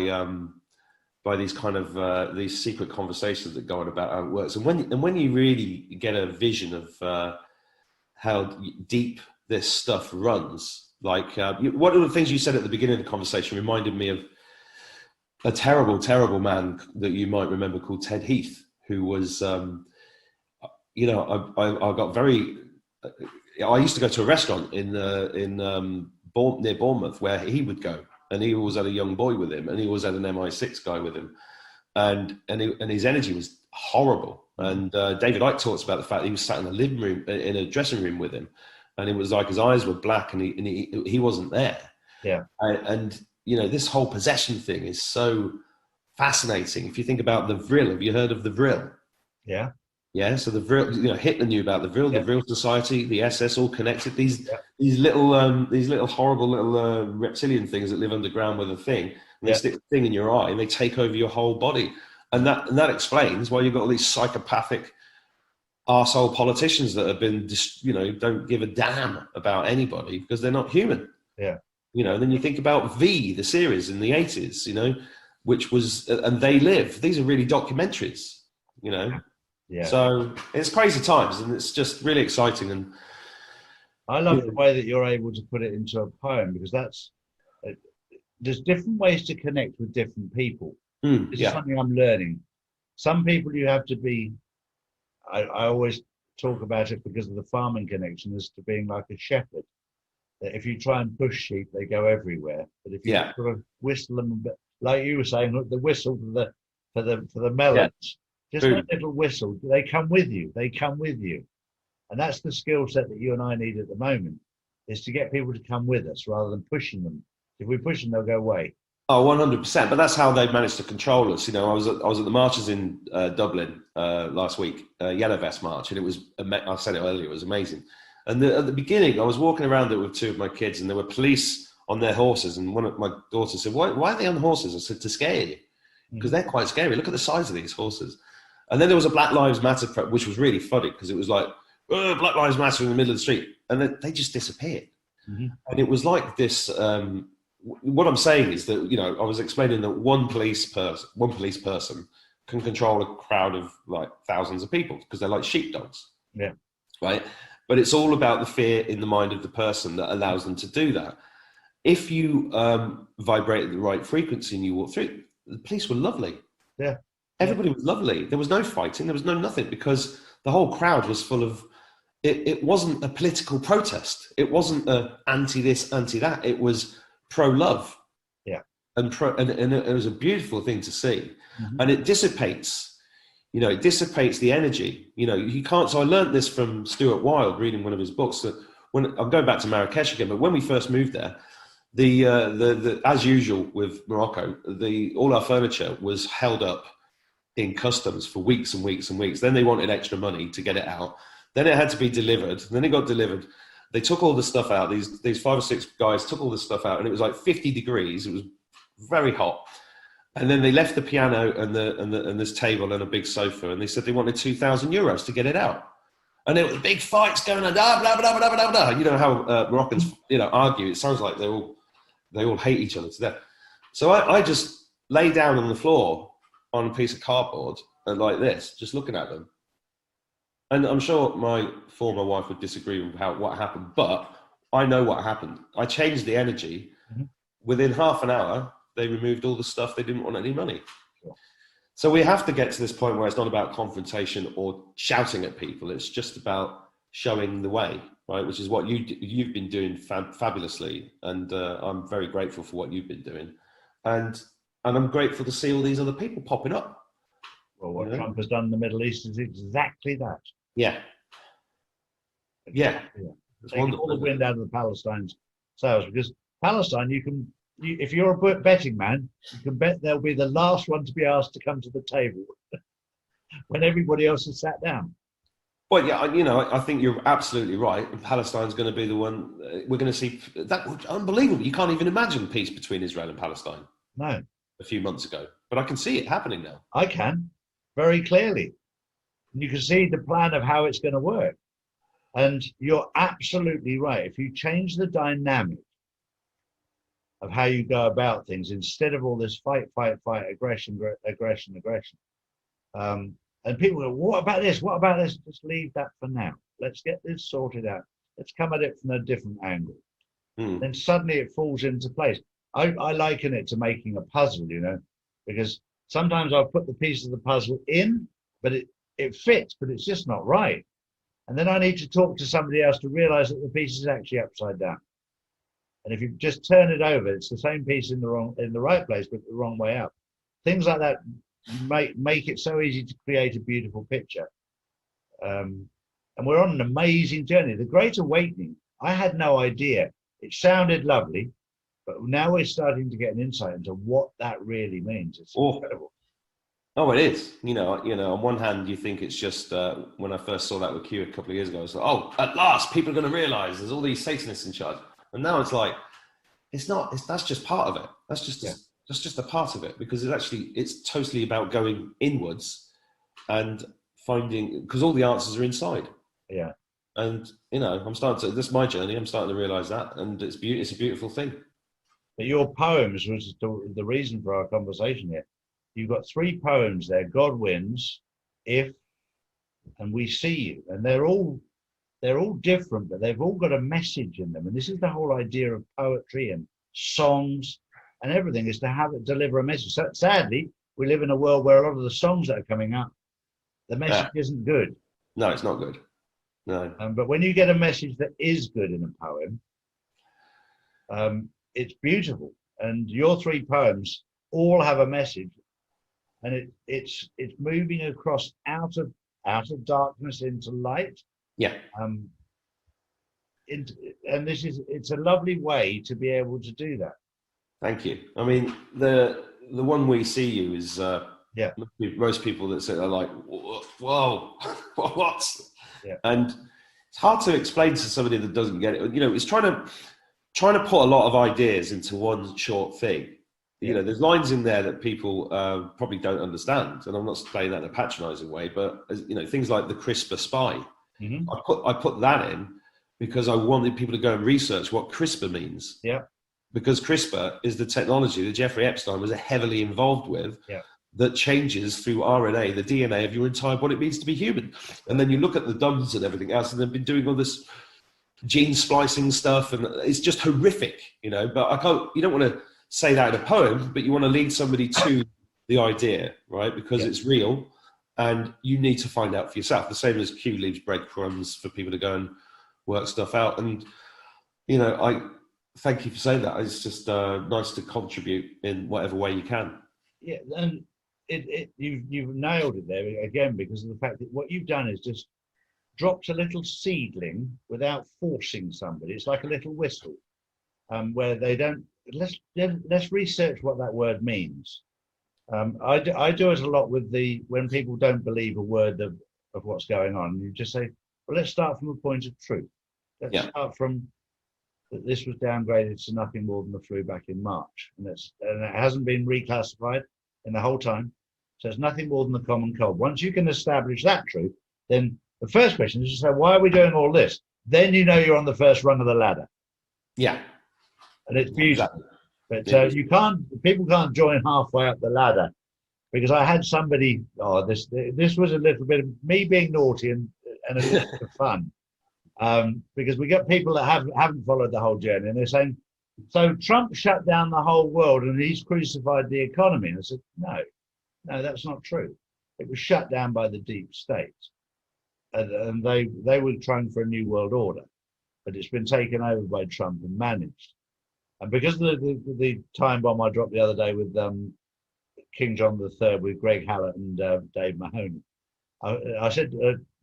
S4: these kind of these secret conversations that go on about how it works. And when you really get a vision of how deep this stuff runs, like one of the things you said at the beginning of the conversation reminded me of a terrible, terrible man that you might remember called Ted Heath, who was, you know, I got very. I used to go to a restaurant near Bournemouth where he would go, and he always had a young boy with him, and he always had an MI6 guy with him, and his energy was horrible. And David Icke talks about the fact that he was sat in a living room, in a dressing room with him, and it was like his eyes were black, and he wasn't there. Yeah, and you know, this whole possession thing is so fascinating. If you think about the Vril, have you heard of the Vril? Yeah. Yeah, so the Vril, you know, Hitler knew about the Vril, the Vril Society, the SS, all connected. These little horrible little reptilian things that live underground with a thing, and they stick the thing in your eye, and they take over your whole body, and that explains why you've got all these psychopathic arsehole politicians that have been, you know, don't give a damn about anybody because they're not human. Yeah, you know. And then you think about V, the series in the 80s, you know, which was, and They Live. These are really documentaries, you know. Yeah. So it's crazy times, and it's just really exciting. And I love the way that you're able to put it into a poem, because there's different ways to connect with different people. This is something I'm learning. Some people you have to be, I always talk about it because of the farming connection, as to being like a shepherd. That if you try and push sheep, they go everywhere. But if you sort of whistle them a bit, like you were saying, look, the whistle for the melons. Just that little whistle, they come with you. They come with you. And that's the skill set that you and I need at the moment, is to get people to come with us rather than pushing them. If we push them, they'll go away. Oh, 100%. But that's how they've managed to control us. You know, I was at the marches in Dublin last week, Yellow Vest March, and it was, I said it earlier, it was amazing. And at the beginning, I was walking around it with two of my kids, and there were police on their horses. And one of my daughters said, why are they on horses? I said, to scare you. Because they're quite scary. Look at the size of these horses. And then there was a Black Lives Matter, which was really funny, because it was like, oh, Black Lives Matter in the middle of the street. And then they just disappeared. And it was like this, what I'm saying is that, you know, I was explaining that one police person can control a crowd of like thousands of people, because they're like sheepdogs. Yeah. Right. But it's all about the fear in the mind of the person that allows them to do that. If you vibrate at the right frequency and you walk through, the police were lovely. Yeah. Everybody was lovely. There was no fighting. There was no nothing, because the whole crowd was full of, it wasn't a political protest. It wasn't a anti this, anti that. It was pro-love. Yeah. And it was a beautiful thing to see. And it dissipates, you know, it dissipates the energy. You know, you can't, so I learned this from Stuart Wilde, reading one of his books, that when I'm going back to Marrakesh again, but when we first moved there, the as usual with Morocco, all our furniture was held up in customs for weeks and weeks and weeks. Then they wanted extra money to get it out. Then it had to be delivered. Then it got delivered. They took all the stuff out. These 5 or 6 guys took all the stuff out, and it was like 50 degrees. It was very hot. And then they left the piano and this table and a big sofa, and they said they wanted €2,000 to get it out. And there was big fights going on. Blah, blah, blah, blah, blah, blah. You know how Moroccans, argue. It sounds like they all hate each other to death. So I just lay down on the floor on a piece of cardboard and like this, just looking at them. And I'm sure my former wife would disagree with what happened, but I know what happened. I changed the energy. Mm-hmm. Within half an hour, they removed all the stuff. They didn't want any money. Sure. So we have to get to this point where it's not about confrontation or shouting at people. It's just about showing the way, right? Which is what you've been doing fabulously. And I'm very grateful for what you've been doing. And I'm grateful to see all these other people popping up.
S3: Well, what Trump has done in the Middle East is exactly that.
S4: Yeah. Yeah.
S3: It's taking all the wind out of the Palestine's sails, because Palestine, if you're a betting man, you can bet they'll be the last one to be asked to come to the table when everybody else has sat down.
S4: Well, yeah, I think you're absolutely right. And Palestine's going to be the one we're going to see. That unbelievable. You can't even imagine peace between Israel and Palestine.
S3: No.
S4: A few months ago, but I can see it happening now.
S3: I can, very clearly. You can see the plan of how it's going to work. And you're absolutely right. If you change the dynamic of how you go about things, instead of all this fight, aggression, and people go, what about this? What about this? Just leave that for now. Let's get this sorted out. Let's come at it from a different angle. Then suddenly it falls into place. I liken it to making a puzzle, because sometimes I'll put the piece of the puzzle in, but it fits, but it's just not right. And then I need to talk to somebody else to realize that the piece is actually upside down. And if you just turn it over, it's the same piece in the right place, but the wrong way up. Things like that make it so easy to create a beautiful picture. And we're on an amazing journey. The Great Awakening, I had no idea. It sounded lovely, but now we're starting to get an insight into what that really means. It's incredible.
S4: Oh, it is. On one hand, you think it's just, when I first saw that with Q a couple of years ago, I was like, oh, at last, people are going to realize there's all these Satanists in charge. And now it's like, that's just part of it. That's just a part of it, because it's totally about going inwards and finding, because all the answers are inside.
S3: Yeah.
S4: And, this is my journey. I'm starting to realize that. And it's a beautiful thing.
S3: But your poems was the reason for our conversation here. You've got 3 poems there: God Wins, If, and We See You. And they're all different, but they've all got a message in them. And this is the whole idea of poetry and songs and everything, is to have it deliver a message. So sadly, we live in a world where a lot of the songs that are coming up, the message isn't good.
S4: No, it's not good. No.
S3: But when you get a message that is good in a poem, it's beautiful. And your 3 poems all have a message, and it's moving across out of darkness into light.
S4: Yeah.
S3: And it's a lovely way to be able to do that.
S4: Thank you. I mean, the one We See You is most people that say, they're like, whoa, what?
S3: Yeah.
S4: And it's hard to explain to somebody that doesn't get it. It's trying to put a lot of ideas into one short thing. There's lines in there that people probably don't understand, and I'm not saying that in a patronizing way, but things like the CRISPR spy. Mm-hmm. I put that in because I wanted people to go and research what CRISPR means.
S3: Yeah.
S4: Because CRISPR is the technology that Jeffrey Epstein was heavily involved with, that changes through RNA the DNA of your entire what it means to be human. And then you look at the DUMBs and everything else, and they've been doing all this gene splicing stuff, and it's just horrific, But you don't want to say that in a poem, but you want to lead somebody to the idea, right? Because it's real, and you need to find out for yourself. The same as Q leaves breadcrumbs for people to go and work stuff out. And I thank you for saying that. It's just nice to contribute in whatever way you can.
S3: Yeah, and you've nailed it there again, because of the fact that what you've done is just dropped a little seedling without forcing somebody. It's like a little whistle. where they don't. Let's research what that word means. I do it a lot with when people don't believe a word of what's going on. You just say, well, let's start from a point of truth. Let's start from that this was downgraded to nothing more than the flu back in March, and it hasn't been reclassified in the whole time. So it's nothing more than the common cold. Once you can establish that truth, then the first question is to say, why are we doing all this? Then you know you're on the first rung of the ladder.
S4: Yeah.
S3: And it's beautiful. But people can't join halfway up the ladder, because I had somebody, this was a little bit of me being naughty and a little bit of fun. Because we got people that haven't followed the whole journey, and they're saying, so Trump shut down the whole world and he's crucified the economy. And I said, no, that's not true. It was shut down by the deep state. And they were trying for a new world order, but it's been taken over by Trump and managed. And because of the time bomb I dropped the other day with King John III, with Greg Hallett and Dave Mahoney, I said,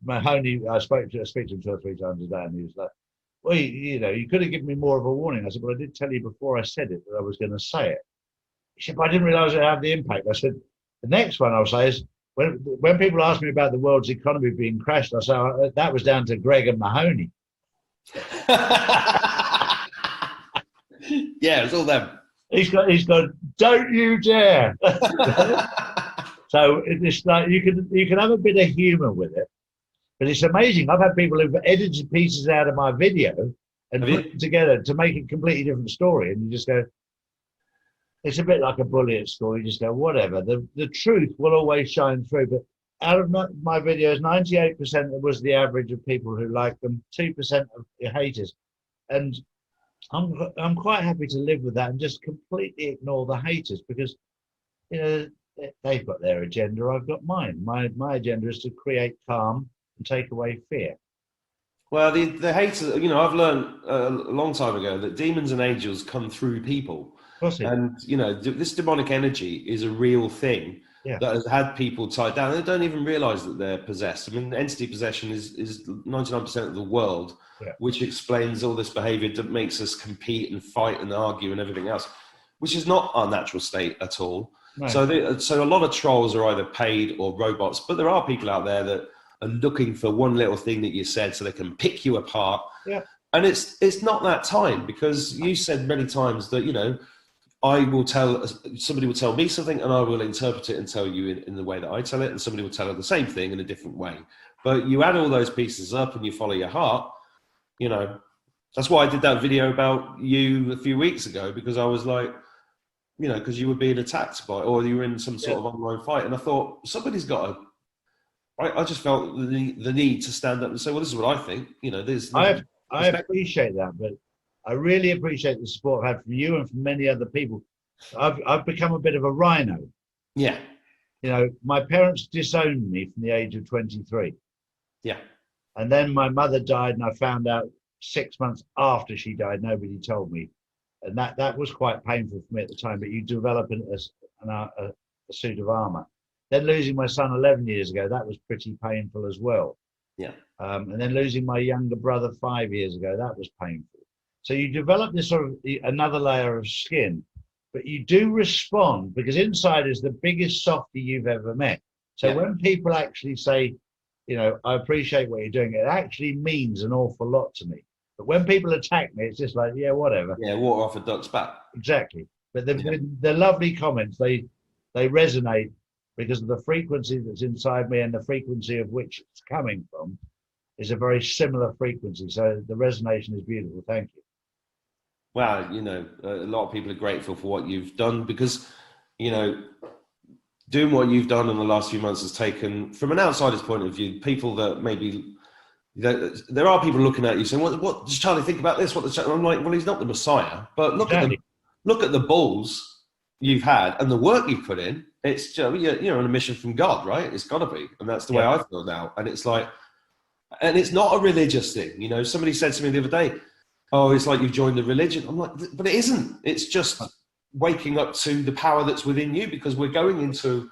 S3: Mahoney, I speak to him 2 or 3 times a day, and he was like, well, you could have given me more of a warning. I said, well, I did tell you before I said it that I was going to say it. He said, but I didn't realize it would have the impact. I said, the next one I'll say is, when people ask me about the world's economy being crashed, I say, that was down to Greg and Mahoney.
S4: Yeah, it's all them.
S3: He's got, don't you dare. So it's like you can have a bit of humor with it, but it's amazing. I've had people who've edited pieces out of my video and put it together to make a completely different story, and you just go, it's a bit like a bully at school. You just go, whatever. The truth will always shine through. But out of my videos, 98% was the average of people who liked them, 2% of the haters, and I'm quite happy to live with that and just completely ignore the haters, because they've got their agenda, I've got mine. My agenda is to create calm and take away fear.
S4: Well, the haters, I've learned a long time ago that demons and angels come through people. And, this demonic energy is a real thing that has had people tied down. They don't even realize that they're possessed. I mean, entity possession is 99% of the world, which explains all this behavior that makes us compete and fight and argue and everything else, which is not our natural state at all. No. So a lot of trolls are either paid or robots, but there are people out there that are looking for one little thing that you said so they can pick you apart. Yeah. And it's not that time, because you said many times that, somebody will tell me something and I will interpret it and tell you in the way that I tell it, and somebody will tell her the same thing in a different way. But you add all those pieces up and you follow your heart, That's why I did that video about you a few weeks ago, because I was like, because you were being attacked or you were in some sort of online fight, and I thought somebody's got to. I just felt the need to stand up and say, well, this is what I think. I appreciate that, but I really appreciate the support I've had from you and from many other people. I've become a bit of a rhino. Yeah. My parents disowned me from the age of 23. Yeah. And then my mother died, and I found out 6 months after she died. Nobody told me. And that was quite painful for me at the time, but you develop a suit of armor. Then losing my son 11 years ago, that was pretty painful as well. Yeah. And then losing my younger brother 5 years ago, that was painful. So you develop this sort of another layer of skin, but you do respond, because inside is the biggest softie you've ever met. So when people actually say, I appreciate what you're doing, it actually means an awful lot to me. But when people attack me, it's just like, yeah, whatever. Yeah, water off a duck's back. Exactly. But the lovely comments, they resonate because of the frequency that's inside me, and the frequency of which it's coming from is a very similar frequency. So the resonation is beautiful. Thank you. Well, a lot of people are grateful for what you've done, because, doing what you've done in the last few months has taken, from an outsider's point of view, people that maybe, there are people looking at you saying, what does Charlie think about this? I'm like, well, he's not the Messiah, but look at the balls you've had and the work you've put in. It's you're on a mission from God, right? It's got to be, and that's the way I feel now. And it's like, and it's not a religious thing. Somebody said to me the other day, "Oh, it's like you've joined the religion." I'm like, but it isn't. It's just waking up to the power that's within you, because we're going into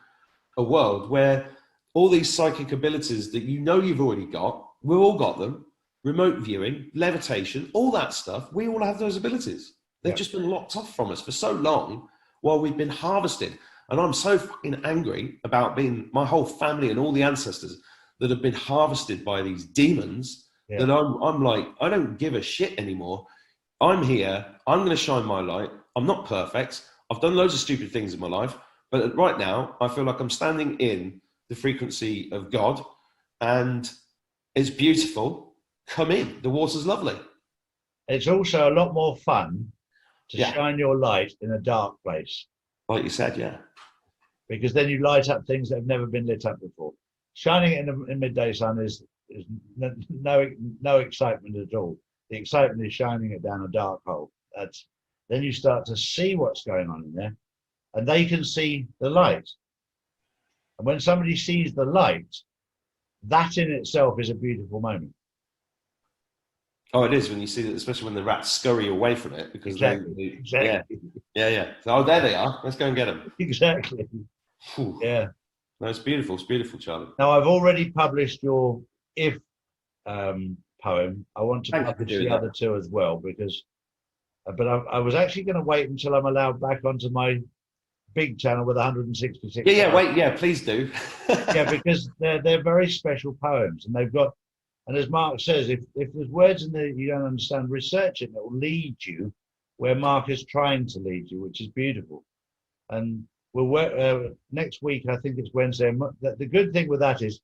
S4: a world where all these psychic abilities that you've already got, we've all got them. Remote viewing, levitation, all that stuff. We all have those abilities. They've just been locked off from us for so long while we've been harvested. And I'm so fucking angry about being my whole family and all the ancestors that have been harvested by these demons that I'm like, I don't give a shit anymore. I'm here. I'm going to shine my light. I'm not perfect. I've done loads of stupid things in my life. But right now, I feel like I'm standing in the frequency of God, and it's beautiful. Come in. The water's lovely.
S3: It's also a lot more fun to shine your light in a dark place.
S4: Like you said, yeah.
S3: Because then you light up things that have never been lit up before. Shining it in midday sun is no excitement at all. The excitement is shining it down a dark hole. Then you start to see what's going on in there, and they can see the light. And when somebody sees the light, that in itself is a beautiful moment.
S4: Oh, it is when you see that, especially when the rats scurry away from it because
S3: exactly.
S4: Yeah. So, there they are. Let's go and get them.
S3: Exactly.
S4: Whew.
S3: Yeah.
S4: No, it's beautiful. It's beautiful, Charlie.
S3: Now, I've already published your If poem. I want to publish the other two as well because, but I was actually going to wait until I'm allowed back onto my big channel with 166.
S4: Yeah, please do.
S3: Yeah, because they're very special poems, and they've got, and as Mark says, if there's words in there you don't understand, research it, and it will lead you where Mark is trying to lead you, which is beautiful. And we'll work next week. I think it's Wednesday. The good thing with that is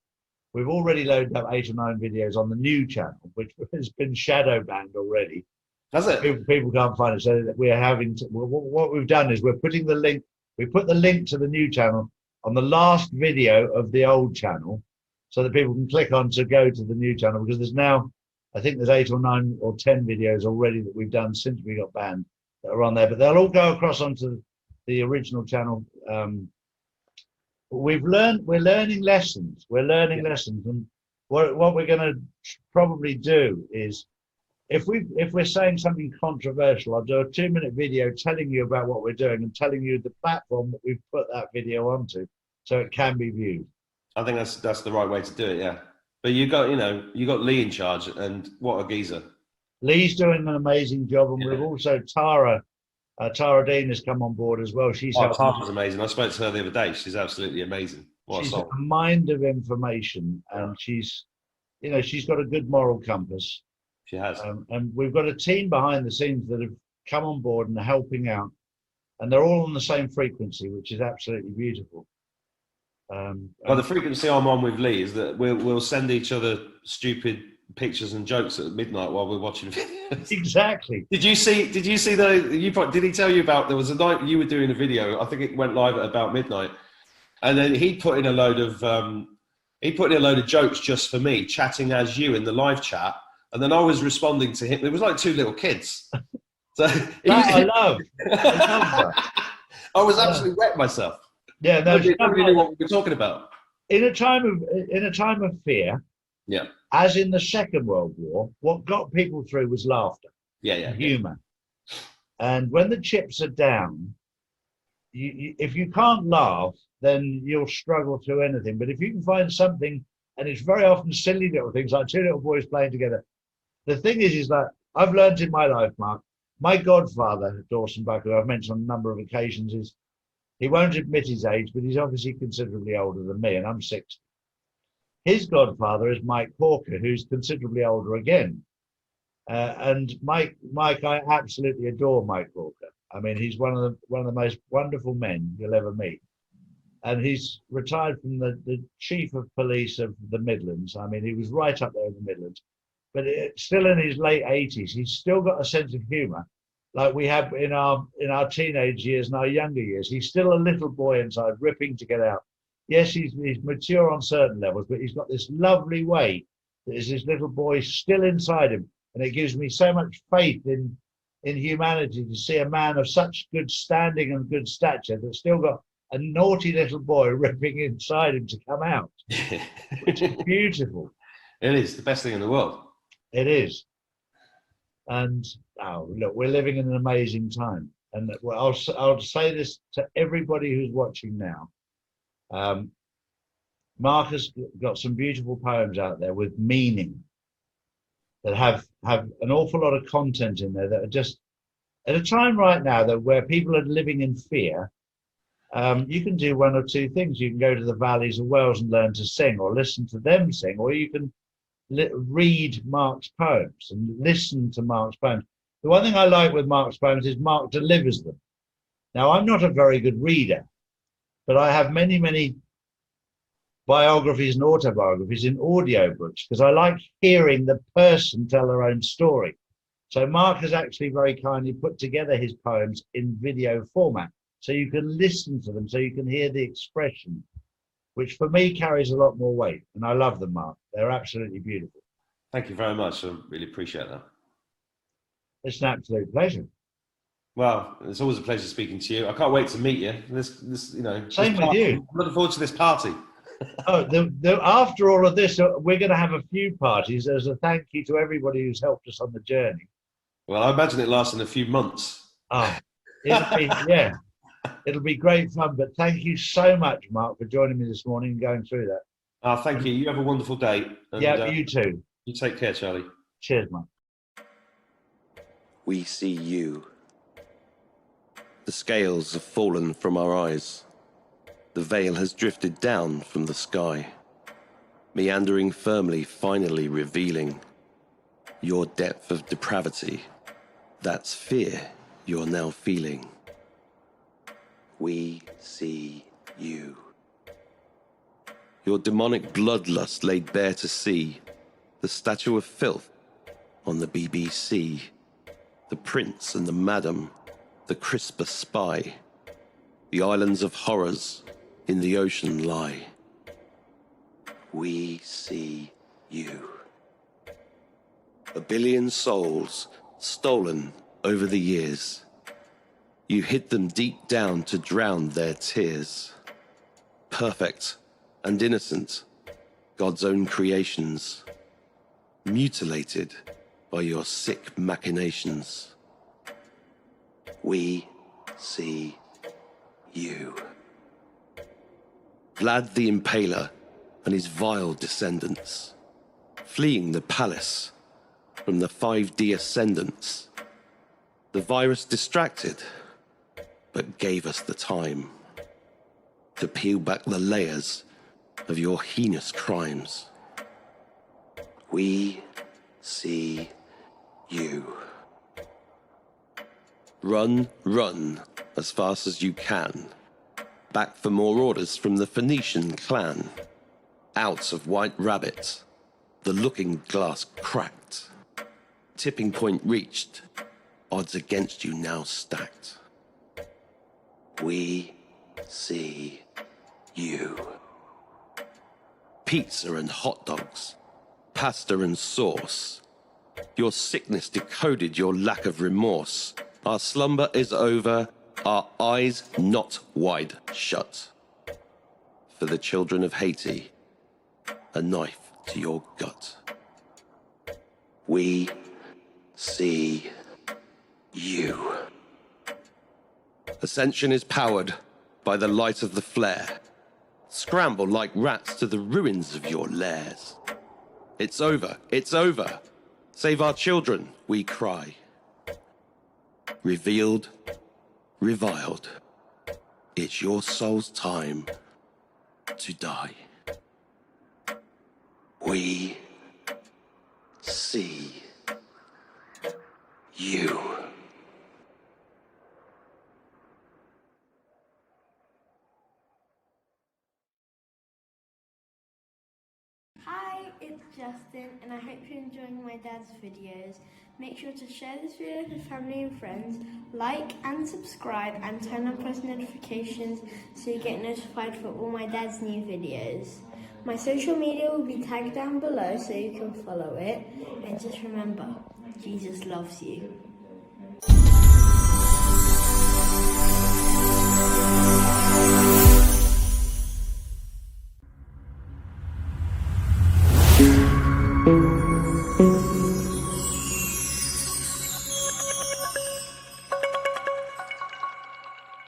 S3: we've already loaded up 8 or 9 videos on the new channel, which has been shadow banned already.
S4: Does it?
S3: People can't find it. So that we're having to, what we've done is we're putting the link. We put the link to the new channel on the last video of the old channel, so that people can click on to go to the new channel. Because there's now, I think there's 8 or 9 or 10 videos already that we've done since we got banned that are on there. But they'll all go across onto the original channel. We're learning lessons. And what we're going to probably do is, if we're saying something controversial, I'll do a 2-minute video telling you about what we're doing and telling you the platform that we've put that video onto, so it can be viewed.
S4: I think that's the right way to do it. Yeah, but you got Lee in charge, and what a geezer.
S3: Lee's doing an amazing job, and we've also Tara Dean has come on board as well.
S4: Tara's amazing. I spoke to her the other day. She's absolutely amazing. She's a
S3: mind of information, and she's got a good moral compass.
S4: She has.
S3: And we've got a team behind the scenes that have come on board and are helping out, and they're all on the same frequency, which is absolutely beautiful.
S4: Well, the frequency I'm on with Lee is that we'll send each other stupid pictures and jokes at midnight while we're watching videos.
S3: Exactly.
S4: Did you see did he tell you about, there was a night you were doing a video, I think it went live at about midnight, and then he put in a load of jokes just for me, chatting as you in the live chat, and then I was responding to him. It was like 2 little kids. So
S3: I love that.
S4: I was absolutely wet myself.
S3: Yeah,
S4: nobody knew what we were talking about.
S3: In a time of fear,
S4: yeah,
S3: as in the Second World War, what got people through was laughter, humor. And when the chips are down, if you can't laugh, then you'll struggle through anything. But if you can find something, and it's very often silly little things like 2 little boys playing together. The thing is that I've learned in my life, Mark, my godfather, Dawson Buck, who I've mentioned on a number of occasions, he won't admit his age, but he's obviously considerably older than me, and I'm 60. His godfather is Mike Corker, who's considerably older again. And Mike, I absolutely adore Mike Corker. I mean, he's one of the most wonderful men you'll ever meet. And he's retired from the chief of police of the Midlands. I mean, he was right up there in the Midlands. But still in his late 80s, he's still got a sense of humour, like we have in our teenage years and our younger years. He's still a little boy inside, ripping to get out. Yes, he's mature on certain levels, but he's got this lovely way that is this little boy still inside him. And it gives me so much faith in humanity to see a man of such good standing and good stature that's still got a naughty little boy ripping inside him to come out, which is beautiful.
S4: It is the best thing in the world.
S3: It is. And look, we're living in an amazing time. And I'll say this to everybody who's watching now. Mark has got some beautiful poems out there with meaning that have an awful lot of content in there that are just At a time right now that where people are living in fear, you can do one or two things. You can go to the valleys of Wales and learn to sing, or listen to them sing, or you can read Mark's poems and listen to Mark's poems. The one thing I like with Mark's poems is Mark delivers them. Now, I'm not a very good reader, but I have many, many biographies and autobiographies in audiobooks because I like hearing the person tell their own story. So Mark has actually very kindly put together his poems in video format, so you can listen to them, so you can hear the expression, which for me carries a lot more weight. And I love them, Mark. They're absolutely beautiful.
S4: Thank you very much. I really appreciate that.
S3: It's an absolute pleasure.
S4: Well, it's always a pleasure speaking to you. I can't wait to meet you.
S3: Same with you.
S4: I'm looking forward to this party.
S3: After all of this, we're going to have a few parties as a thank you to everybody who's helped us on the journey.
S4: Well, I imagine it lasts in a few months.
S3: Oh, it'll be great fun. But thank you so much, Mark, for joining me this morning and going through that.
S4: Thank you. You have a wonderful day. And,
S3: you too.
S4: You take care, Charlie.
S3: Cheers, Mark.
S5: We see you. The scales have fallen from our eyes. The veil has drifted down from the sky, meandering firmly, finally revealing your depth of depravity. That's fear you're now feeling. We see you. Your demonic bloodlust laid bare to see, the statue of filth on the BBC, the prince and the madam, the crisper spy, the islands of horrors in the ocean lie. We see you. A billion souls stolen over the years. You hid them deep down to drown their tears. Perfect and innocent, God's own creations, mutilated by your sick machinations. We see you. Vlad the Impaler and his vile descendants, fleeing the palace from the 5D ascendants. The virus distracted, but gave us the time to peel back the layers of your heinous crimes. We see you. Run, run as fast as you can. Back for more orders from the Phoenician clan. Out of White Rabbit, the looking glass cracked. Tipping point reached, odds against you now stacked. We see you. Pizza and hot dogs, pasta and sauce. Your sickness decoded your lack of remorse. Our slumber is over, our eyes not wide shut. For the children of Haiti, a knife to your gut. We see you. Ascension is powered by the light of the flare. Scramble like rats to the ruins of your lairs. It's over, it's over. Save our children, we cry. Revealed, reviled. It's your soul's time to die. We see you.
S1: Hi, it's Justin, and I hope you're enjoying my dad's videos. Make sure to share this video with your family and friends, like and subscribe, and turn on post notifications so you get notified for all my dad's new videos. My social media will be tagged down below so you can follow it. And just remember, Jesus loves you.